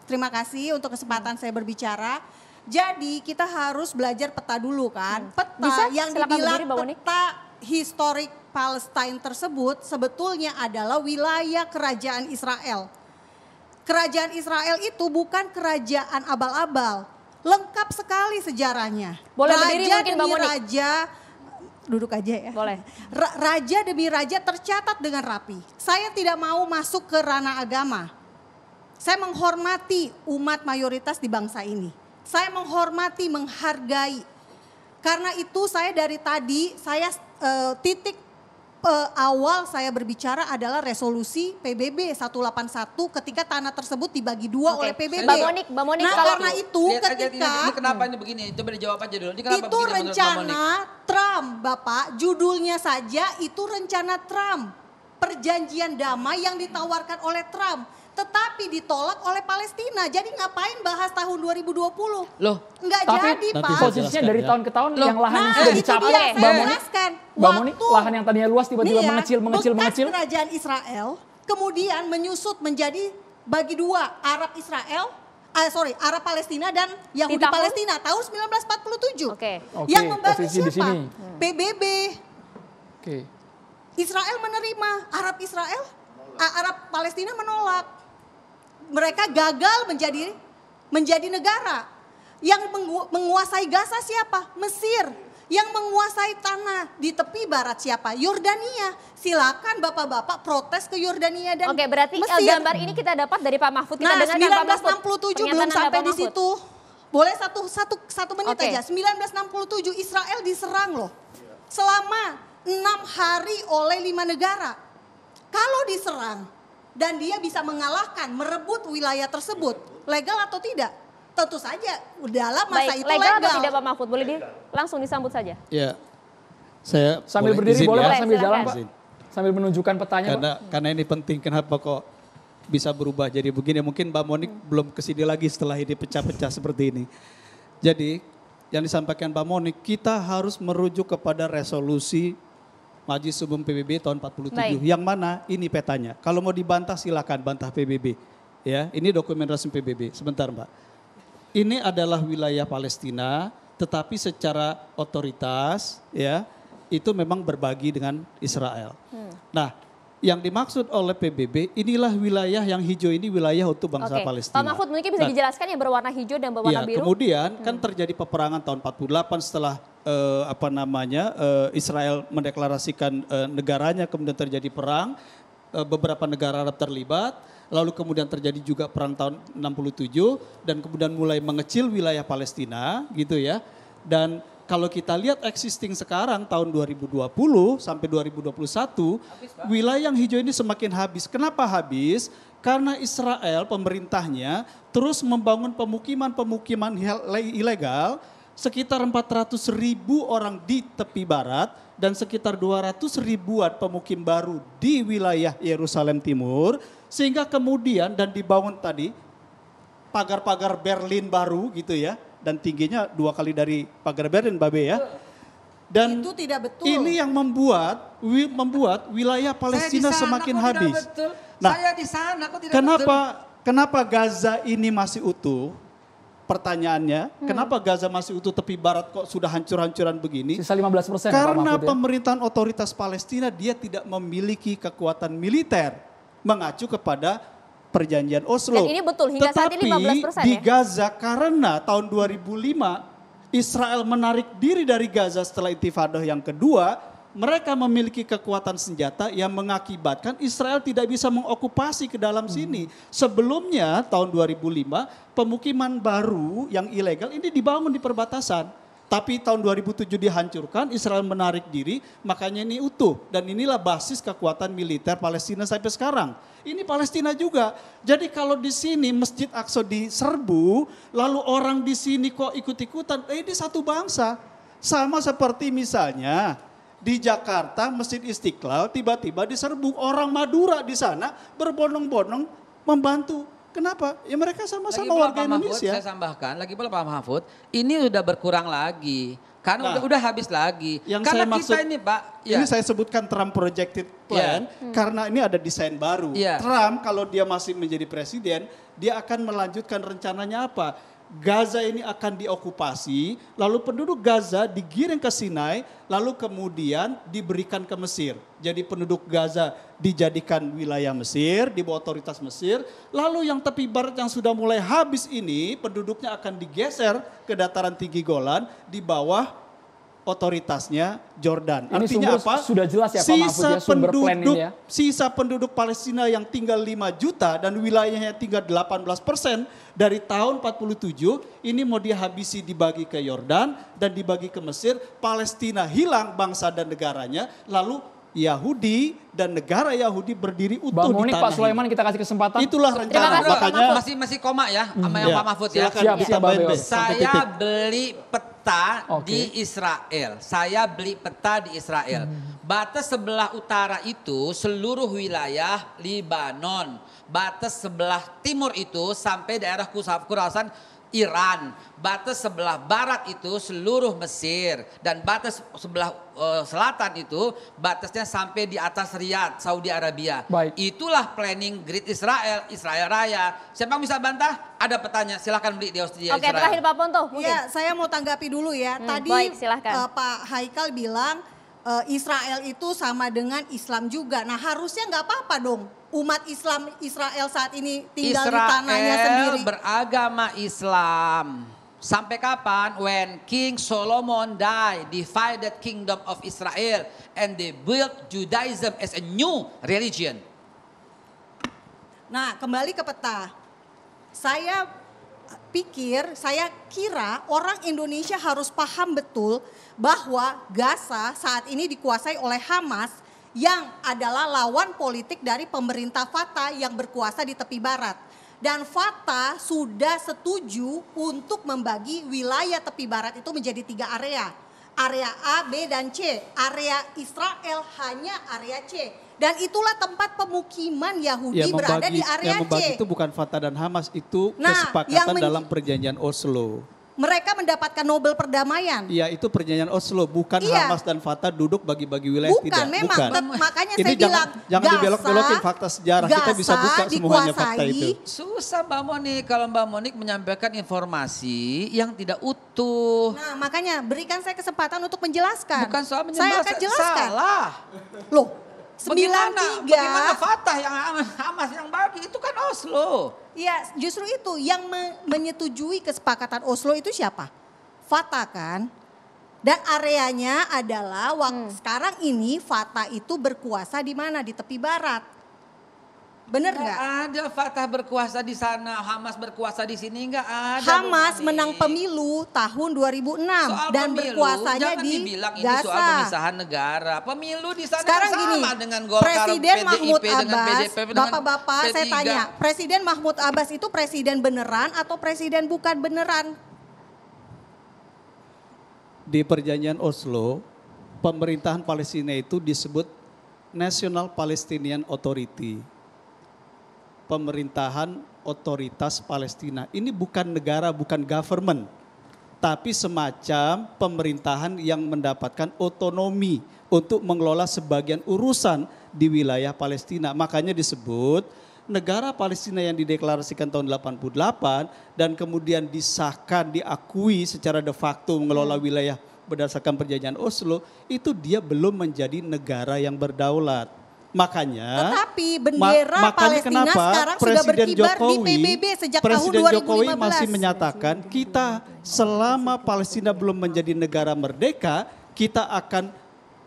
terima kasih untuk kesempatan saya berbicara. Jadi kita harus belajar peta dulu kan. Peta yang dibilang peta historik Palestina tersebut sebetulnya adalah wilayah kerajaan Israel. Kerajaan Israel itu bukan kerajaan abal-abal. Lengkap sekali sejarahnya. Boleh berdiri mungkin Mbak Moni. Raja, duduk aja ya. Boleh. Raja demi raja tercatat dengan rapi. Saya tidak mau masuk ke ranah agama. Saya menghormati umat mayoritas di bangsa ini. Saya menghormati, menghargai. Karena itu saya dari tadi, titik awal saya berbicara adalah resolusi PBB 181 ketika tanah tersebut dibagi dua oleh PBB. Mbak Monik, nah karena itu ketika ini kenapa ini begini? Coba dijawab aja dulu. Ini kenapa itu begini, rencana Trump, Bapak. Judulnya saja itu rencana Trump. Perjanjian damai yang ditawarkan oleh Trump. Tetapi ditolak oleh Palestina. Jadi ngapain bahas tahun 2020? Loh, nggak jadi Pak. Posisinya dari tahun ke tahun yang lahan yang Nah, sudah itu dicapai. dia, Mbak saya Moni, jelaskan. Mbak Moni, lahan yang tadinya luas tiba-tiba mengecil. Bekas kerajaan Israel kemudian menyusut menjadi bagi dua, Arab Palestina dan Yahudi Palestina tahun 1947. Yang membagi siapa? PBB. Israel menerima, Arab Palestina menolak. Mereka gagal menjadi negara. Yang menguasai Gaza siapa? Mesir. Yang menguasai tanah di tepi barat siapa? Yordania. Silakan bapak-bapak protes ke Yordania dan Oke, berarti Mesir. gambar ini kita dapat dari Pak Mahfud. Kita Nah, dengarkan Pak Mahfud. 1967 belum sampai di situ. Boleh satu menit aja. 1967 Israel diserang loh. Selama 6 hari oleh 5 negara. Kalau diserang dan dia bisa mengalahkan, merebut wilayah tersebut, legal atau tidak? Tentu saja dalam masa Baik, itu legal atau legal. tidak Pak Mahfud? Boleh langsung disambut saja. Ya, saya Sambil boleh berdiri izin boleh ya? Pak, sambil Silakan. jalan Pak. Sambil menunjukkan petanya Pak. Karena ini penting, kenapa kok bisa berubah jadi begini. Mungkin Mbak Monik belum kesini lagi setelah ini pecah-pecah seperti ini. Jadi yang disampaikan Mbak Monik, kita harus merujuk kepada resolusi Majelis Umum PBB tahun 47. Baik. Yang mana ini petanya. Kalau mau dibantah silakan bantah PBB. Ya, ini dokumen resmi PBB. Sebentar Mbak. Ini adalah wilayah Palestina, tetapi secara otoritas ya itu memang berbagi dengan Israel. Nah, yang dimaksud oleh PBB inilah wilayah yang hijau ini wilayah untuk bangsa Oke, Palestina. Pak Mahfud mungkin bisa dijelaskan yang berwarna hijau dan berwarna Ya, biru? kemudian kan terjadi peperangan tahun 48 setelah Israel mendeklarasikan negaranya, kemudian terjadi perang, beberapa negara Arab terlibat, lalu kemudian terjadi juga perang tahun 67 dan kemudian mulai mengecil wilayah Palestina gitu ya. Dan kalau kita lihat existing sekarang tahun 2020 sampai 2021, wilayah yang hijau ini semakin habis. Kenapa habis? Karena Israel pemerintahnya terus membangun pemukiman-pemukiman ilegal, sekitar 400 ribu orang di tepi barat dan sekitar 200 ribuan pemukim baru di wilayah Yerusalem Timur. Sehingga kemudian dan dibangun tadi pagar-pagar Berlin baru gitu ya. Dan tingginya 2 kali dari pagar Berlin Babe ya. Dan itu tidak betul. ini yang membuat wilayah Palestina semakin habis. Nah, Saya di sana kok tidak betul. kenapa Gaza ini masih utuh? Pertanyaannya, kenapa Gaza masih utuh tepi barat kok sudah hancur-hancuran begini? Sisa 15% Karena Pak Mahfud, ya. pemerintahan otoritas Palestina dia tidak memiliki kekuatan militer mengacu kepada perjanjian Oslo. Dan ini betul, hingga saat ini 15% di ya? Gaza karena tahun 2005 Israel menarik diri dari Gaza setelah intifadah yang kedua, mereka memiliki kekuatan senjata yang mengakibatkan Israel tidak bisa mengokupasi ke dalam sini. Sebelumnya tahun 2005 pemukiman baru yang ilegal ini dibangun di perbatasan. Tapi tahun 2007 dihancurkan, Israel menarik diri, makanya ini utuh. Dan inilah basis kekuatan militer Palestina sampai sekarang. Ini Palestina juga. Jadi kalau di sini Masjid Aqsa diserbu, lalu orang di sini kok ikut-ikutan, ini satu bangsa. Sama seperti misalnya di Jakarta Masjid Istiqlal tiba-tiba diserbu, orang Madura di sana berbondong-bondong membantu. Kenapa? Ya mereka sama-sama warga Indonesia. Saya tambahkan, lagi pula Pak Mahfud, ini udah berkurang lagi. Karena udah habis lagi. Yang Karena saya maksud, kita ini Pak. Ini saya sebutkan Trump projected plan karena ini ada desain baru. Trump kalau dia masih menjadi presiden, dia akan melanjutkan rencananya apa? Gaza ini akan diokupasi, lalu penduduk Gaza digiring ke Sinai, lalu kemudian diberikan ke Mesir. Jadi penduduk Gaza dijadikan wilayah Mesir, di bawah otoritas Mesir. Lalu yang tepi barat yang sudah mulai habis ini, penduduknya akan digeser ke dataran tinggi Golan di bawah otoritasnya Jordan. Ini Artinya sumber apa? sudah jelas ya Pak Mahfud ya, sumber plan ini ya. Sisa penduduk Palestina yang tinggal 5 juta dan wilayahnya tinggal 18% dari tahun 47 ini mau dihabisi dibagi ke Yordan dan dibagi ke Mesir. Palestina hilang bangsa dan negaranya, lalu Yahudi dan negara Yahudi berdiri utuh Bang di Monik, tanah Pak Sulaiman kita kasih kesempatan. Itulah rencana. kasih, Makanya masih koma ya sama yang Pak Mahfud ya. silakan Siap, ditambahin Bang deh, Beo. sampai Saya titik. beli peta di Israel. Saya beli peta di Israel. Batas sebelah utara itu seluruh wilayah Libanon. Batas sebelah timur itu sampai daerah Khurasan Iran. Batas sebelah barat itu seluruh Mesir. Dan batas sebelah selatan itu batasnya sampai di atas Riyadh, Saudi Arabia. Baik. Itulah planning Great Israel, Israel Raya. Siapa yang bisa bantah? Ada petanya, silahkan beli di Austria. Oke, terakhir Pak Ponto mungkin. Ya, saya mau tanggapi dulu ya. Tadi baik, silahkan. Pak Haikal bilang Israel itu sama dengan Islam juga. Nah harusnya nggak apa-apa dong. Umat Islam Israel saat ini tinggal di tanahnya Israel sendiri. beragama Islam. Sampai kapan? When King Solomon died, divided kingdom of Israel, and they built Judaism as a new religion. Nah, kembali ke peta. Saya kira orang Indonesia harus paham betul bahwa Gaza saat ini dikuasai oleh Hamas yang adalah lawan politik dari pemerintah Fatah yang berkuasa di tepi barat. Dan Fatah sudah setuju untuk membagi wilayah tepi barat itu menjadi 3 area. Area A, B, dan C. Area Israel hanya area C. Dan itulah tempat pemukiman Yahudi berada di area yang membagi C. itu bukan Fatah dan Hamas, itu Nah, kesepakatan dalam perjanjian Oslo. Mereka mendapatkan Nobel perdamaian. Iya, itu perjanjian Oslo, bukan Iya. Hamas dan Fatah duduk bagi-bagi wilayah, Bukan, tidak. memang. Bukan. Makanya Ini saya bilang jangan dibelok-belokin fakta sejarah. Kita bisa buka semuanya fakta itu. Susah Mbak Monik kalau Mbak Monik menyampaikan informasi yang tidak utuh. Nah, makanya berikan saya kesempatan untuk menjelaskan. Bukan soal Saya menjelaskan. akan jelaskan. Salah. Loh, Bagaimana 93. Fatah yang Hamas yang bagi itu kan Oslo. Iya, justru itu yang menyetujui kesepakatan Oslo itu siapa? Fatah kan? Dan areanya adalah sekarang ini Fatah itu berkuasa di mana? Di tepi barat. Bener nggak? Ada Fatah berkuasa di sana, Hamas berkuasa di sini nggak ada. Hamas menang pemilu tahun 2006 Soal dan pemilu, berkuasanya jangan di dibilang ini soal Gaza. pemisahan negara. Pemilu di sana Sekarang kan gini, sama dengan Golkar, Presiden PDIP, Mahmud dengan Abbas, PDP, dengan Bapak-bapak saya P3. tanya, Presiden Mahmud Abbas itu presiden beneran atau presiden bukan beneran? Di perjanjian Oslo, pemerintahan Palestina itu disebut National Palestinian Authority. Pemerintahan otoritas Palestina. Ini bukan negara, bukan government. Tapi semacam pemerintahan yang mendapatkan otonomi untuk mengelola sebagian urusan di wilayah Palestina. Makanya disebut negara Palestina yang dideklarasikan tahun 88 dan kemudian disahkan, diakui secara de facto mengelola wilayah berdasarkan perjanjian Oslo, itu dia belum menjadi negara yang berdaulat. Makanya, tetapi bendera Palestina kenapa sekarang sudah Presiden berkibar Jokowi, di PBB sejak Presiden tahun 2015. Jokowi masih menyatakan kita selama Palestina belum menjadi negara merdeka, kita akan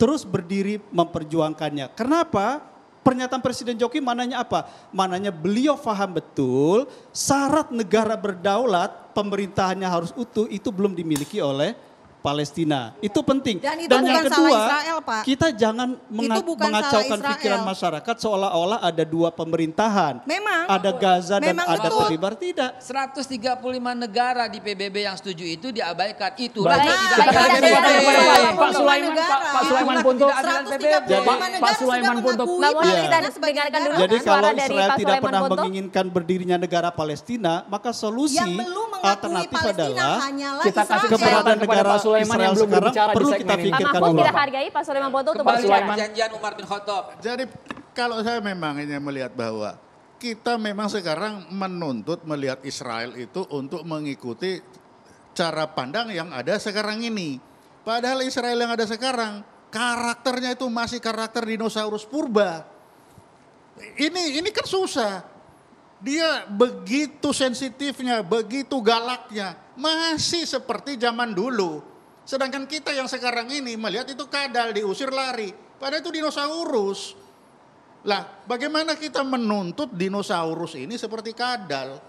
terus berdiri memperjuangkannya. Kenapa? Pernyataan Presiden Jokowi mananya apa? Mananya beliau paham betul syarat negara berdaulat, pemerintahannya harus utuh, itu belum dimiliki oleh Palestina. Itu penting. Dan itu yang bukan kedua, salah Israel, Pak. kita jangan bukan mengacaukan salah pikiran Israel. masyarakat seolah-olah ada 2 pemerintahan. Memang. Ada Gaza dan Memang ada betul. tepi barat, tidak. 135 negara di PBB yang setuju itu diabaikan. Itulah Baik, yang kita tidak kasih ada kesempatan PBB. kepada Pak 135 Sulaiman, negara. Pak Sulaiman Punto. Tidak ada PBB. Pak Sulaiman Punto. Mbak Monik, kita sebagai dengarkan dulu Jadi suara kalau dari Israel Pak tidak Sulaiman pernah Punto. menginginkan berdirinya negara Palestina, maka solusi Yang belum mengakui alternatif Palestina adalah hanyalah kita kasih Israel. kesempatan keberadaan kepada negara Pak Sulaiman yang Israel belum sekarang berbicara di perlu segmen kita ini. Pak pikirkan Mahfud dulu. kita hargai Pak Sulaiman Punto untuk Kembali berbicara. perjanjian Umar bin Khattab. Jadi kalau saya memang ini melihat bahwa kita memang sekarang menuntut melihat Israel itu untuk mengikuti cara pandang yang ada sekarang ini. Padahal Israel yang ada sekarang karakternya itu masih karakter dinosaurus purba. Ini kan susah. Dia begitu sensitifnya, begitu galaknya, masih seperti zaman dulu. Sedangkan kita yang sekarang ini melihat itu kadal, diusir lari. Padahal itu dinosaurus. Lah, bagaimana kita menuntut dinosaurus ini seperti kadal?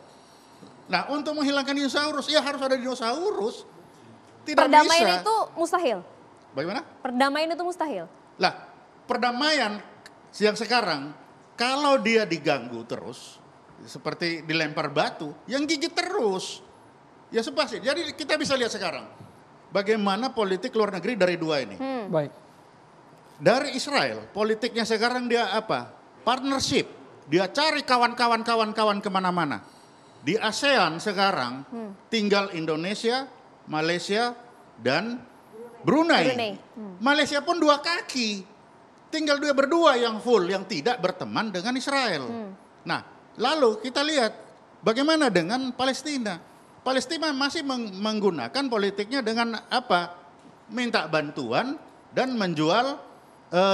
Nah, untuk menghilangkan dinosaurus, ya harus ada dinosaurus. Tidak Perdamaian bisa. itu mustahil. Bagaimana? Perdamaian itu mustahil. Lah, perdamaian yang sekarang, kalau dia diganggu terus, seperti dilempar batu, yang gigit terus. Ya sepasti. Jadi kita bisa lihat sekarang, bagaimana politik luar negeri dari 2 ini. Baik. Dari Israel, politiknya sekarang dia apa? Partnership. Dia cari kawan-kawan kemana-mana. Di ASEAN sekarang tinggal Indonesia, Malaysia, dan Brunei. Malaysia pun 2 kaki. Tinggal dia berdua yang full, yang tidak berteman dengan Israel. Nah, lalu kita lihat bagaimana dengan Palestina. Palestina masih menggunakan politiknya dengan apa? Minta bantuan dan menjual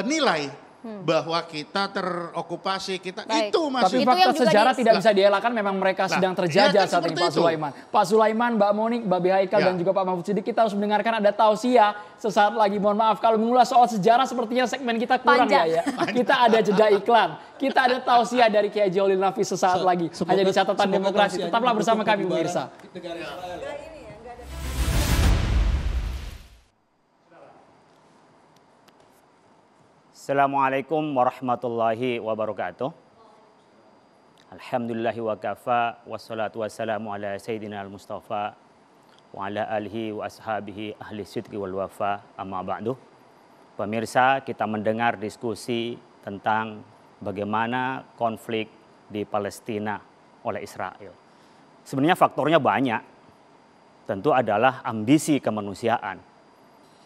nilai. bahwa kita terokupasi, kita Baik. itu Tapi masih Itu fakta yang juga sejarah di- tidak bisa dielakkan, memang mereka sedang terjajah ya kan saat ini seperti Pak itu. Sulaiman. Pak Sulaiman, Mbak Monik, Mbak Haikal, Ya. dan juga Pak Mahfud Siddiq, kita harus mendengarkan ada tausiah sesaat lagi. Mohon maaf kalau mengulas soal sejarah sepertinya segmen kita kurang Panjang. ya. Kita ada jeda iklan, kita ada tausiah dari Kiai Jolil Nafis sesaat lagi. Hanya di catatan Semoga demokrasi. tausiahnya Tetaplah bersama mendukung kami pembubaran pemirsa. negara Israel. Assalamualaikum warahmatullahi wabarakatuh. Alhamdulillahi wa kafa, wassalatu wassalamu ala sayyidina al-mustafa wa ala alihi wa ashabihi ahli sidqi wal wafa, amma ba'du. Pemirsa, kita mendengar diskusi tentang bagaimana konflik di Palestina oleh Israel. Sebenarnya faktornya banyak. Tentu adalah ambisi kemanusiaan.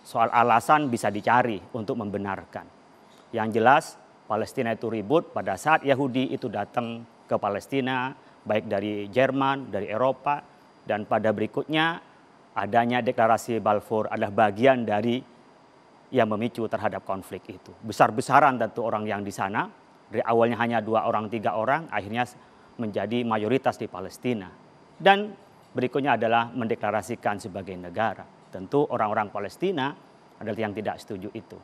Soal alasan bisa dicari untuk membenarkan. Yang jelas Palestina itu ribut pada saat Yahudi itu datang ke Palestina, baik dari Jerman, dari Eropa, dan pada berikutnya adanya deklarasi Balfour adalah bagian dari yang memicu terhadap konflik itu. Besar-besaran tentu orang yang di sana, dari awalnya hanya 2 orang, 3 orang, akhirnya menjadi mayoritas di Palestina. Dan berikutnya adalah mendeklarasikan sebagai negara. Tentu orang-orang Palestina adalah yang tidak setuju itu.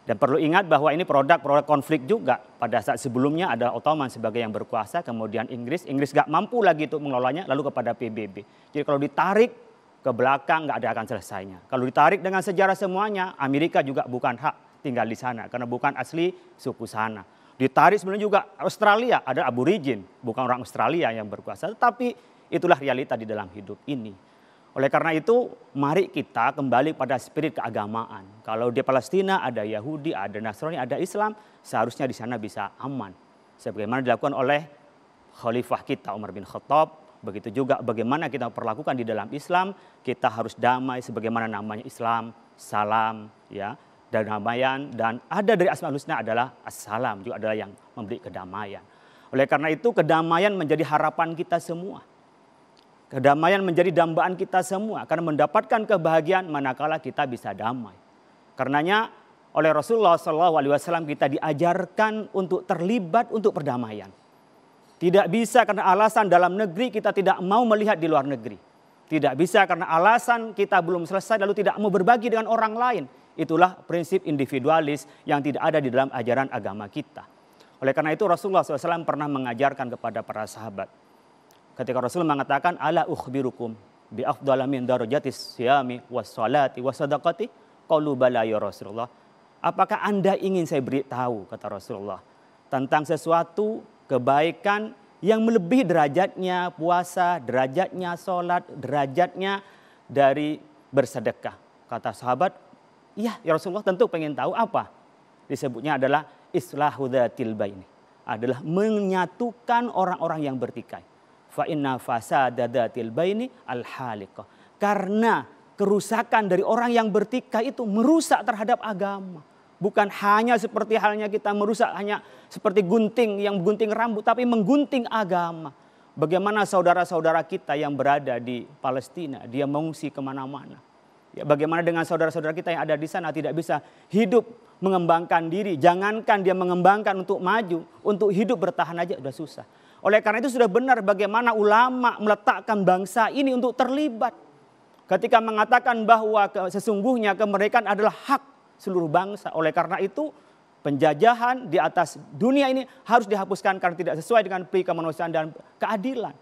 Dan perlu ingat bahwa ini produk konflik juga. Pada saat sebelumnya adalah Ottoman sebagai yang berkuasa, kemudian Inggris gak mampu lagi untuk mengelolanya, lalu kepada PBB. Jadi kalau ditarik ke belakang nggak ada akan selesainya. Kalau ditarik dengan sejarah semuanya, Amerika juga bukan hak tinggal di sana karena bukan asli suku sana. Ditarik sebenarnya juga Australia, ada aborigin, bukan orang Australia yang berkuasa, tetapi itulah realita di dalam hidup ini. Oleh karena itu, mari kita kembali pada spirit keagamaan. Kalau di Palestina ada Yahudi, ada Nasrani, ada Islam, seharusnya di sana bisa aman. Sebagaimana dilakukan oleh Khalifah kita Umar bin Khattab, begitu juga bagaimana kita perlakukan di dalam Islam, kita harus damai sebagaimana namanya Islam, salam, ya, damaian, dan ada dari Asmaul Husna adalah Assalam, juga adalah yang memberi kedamaian. Oleh karena itu, kedamaian menjadi harapan kita semua. Kedamaian menjadi dambaan kita semua karena mendapatkan kebahagiaan manakala kita bisa damai. Karenanya oleh Rasulullah SAW kita diajarkan untuk terlibat untuk perdamaian. Tidak bisa karena alasan dalam negeri kita tidak mau melihat di luar negeri. Tidak bisa karena alasan kita belum selesai lalu tidak mau berbagi dengan orang lain. Itulah prinsip individualis yang tidak ada di dalam ajaran agama kita. Oleh karena itu Rasulullah SAW pernah mengajarkan kepada para sahabat. Ketika Rasul mengatakan ala ukhbirukum bi afdala min darajatis siyami was salati was sadaqati, qalu bala ya Rasulullah. Apakah Anda ingin saya beritahu, kata Rasulullah, tentang sesuatu kebaikan yang melebihi derajatnya puasa, derajatnya salat, derajatnya dari bersedekah? Kata sahabat, iya ya Rasulullah, tentu pengen tahu apa. Disebutnya adalah islahu dzatil baini, adalah menyatukan orang-orang yang bertikai. Fa inna fasadatil baini al-haliqah. Karena kerusakan dari orang yang bertikai itu merusak terhadap agama. Bukan hanya seperti halnya kita merusak hanya seperti gunting yang gunting rambut, tapi menggunting agama. Bagaimana saudara-saudara kita yang berada di Palestina, dia mengungsi kemana-mana. Ya, bagaimana dengan saudara-saudara kita yang ada di sana tidak bisa hidup mengembangkan diri. Jangankan dia mengembangkan untuk maju, untuk hidup bertahan aja udah susah. Oleh karena itu sudah benar bagaimana ulama meletakkan bangsa ini untuk terlibat. Ketika mengatakan bahwa sesungguhnya kemerdekaan adalah hak seluruh bangsa. Oleh karena itu penjajahan di atas dunia ini harus dihapuskan karena tidak sesuai dengan pri kemanusiaan dan keadilan.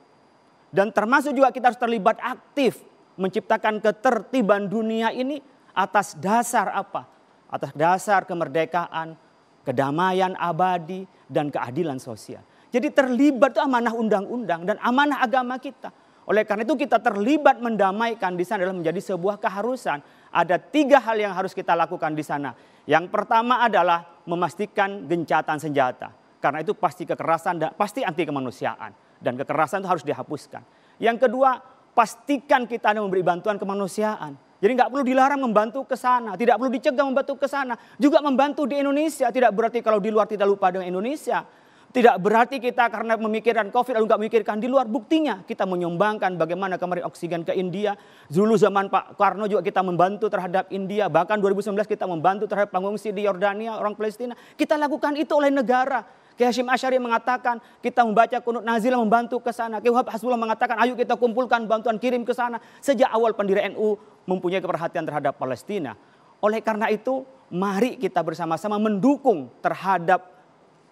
Dan termasuk juga kita harus terlibat aktif menciptakan ketertiban dunia ini atas dasar apa? Atas dasar kemerdekaan, kedamaian abadi, dan keadilan sosial. Jadi terlibat itu amanah undang-undang dan amanah agama kita. Oleh karena itu kita terlibat mendamaikan di sana adalah menjadi sebuah keharusan. Ada 3 hal yang harus kita lakukan di sana. Yang pertama adalah memastikan gencatan senjata. Karena itu pasti kekerasan dan pasti anti kemanusiaan. Dan kekerasan itu harus dihapuskan. Yang kedua, pastikan kita ada memberi bantuan kemanusiaan. Jadi nggak perlu dilarang membantu ke sana, tidak perlu dicegah membantu ke sana. Juga membantu di Indonesia, tidak berarti kalau di luar tidak lupa dengan Indonesia. Tidak berarti kita karena memikirkan COVID lalu nggak memikirkan di luar. Buktinya kita menyumbangkan bagaimana kemarin oksigen ke India. Dulu zaman Pak Karno juga kita membantu terhadap India. Bahkan 2019 kita membantu terhadap pengungsi di Yordania, orang Palestina. Kita lakukan itu oleh negara. Kiai Hasyim Asy'ari mengatakan kita membaca kunut nazilah membantu ke sana. Kiai Wahab Hasbullah mengatakan ayo kita kumpulkan bantuan kirim ke sana. Sejak awal pendiri NU mempunyai keperhatian terhadap Palestina. Oleh karena itu mari kita bersama-sama mendukung terhadap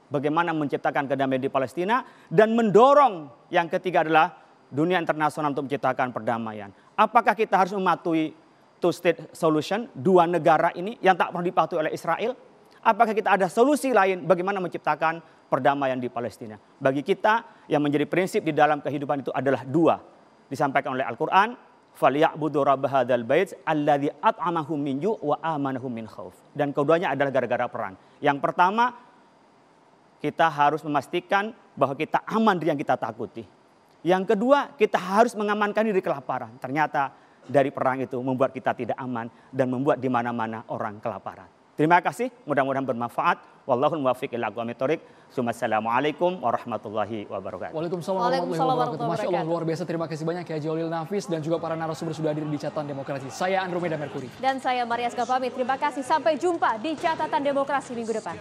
bagaimana menciptakan kedamaian di Palestina dan mendorong yang ketiga adalah dunia internasional untuk menciptakan perdamaian. Apakah kita harus mematuhi two state solution, dua negara ini yang tak pernah dipatuhi oleh Israel? Apakah kita ada solusi lain bagaimana menciptakan perdamaian di Palestina? Bagi kita yang menjadi prinsip di dalam kehidupan itu adalah dua. Disampaikan oleh Al-Quran, فَلْيَعْبُدُوا رَبَّ هَذَا الْبَيْتِ الَّذِي أَطْعَمَهُم مِّن جُوعٍ وَآمَنَهُم مِّنْ خَوْفٍ. Dan keduanya adalah gara-gara perang. Yang pertama, kita harus memastikan bahwa kita aman dari yang kita takuti. Yang kedua, kita harus mengamankan diri kelaparan. Ternyata dari perang itu membuat kita tidak aman dan membuat di mana-mana orang kelaparan. Terima kasih, mudah-mudahan bermanfaat. Wallahul muwaffiq ila aqwamit thoriq. Assalamualaikum warahmatullahi wabarakatuh. Waalaikumsalam warahmatullahi wabarakatuh. Masya Allah, luar biasa. Terima kasih banyak Kiai Holil Nafis dan juga para narasumber sudah hadir di Catatan Demokrasi. Saya Andromeda Merkuri. Dan saya Maria Skapami. Terima kasih. Sampai jumpa di Catatan Demokrasi minggu depan.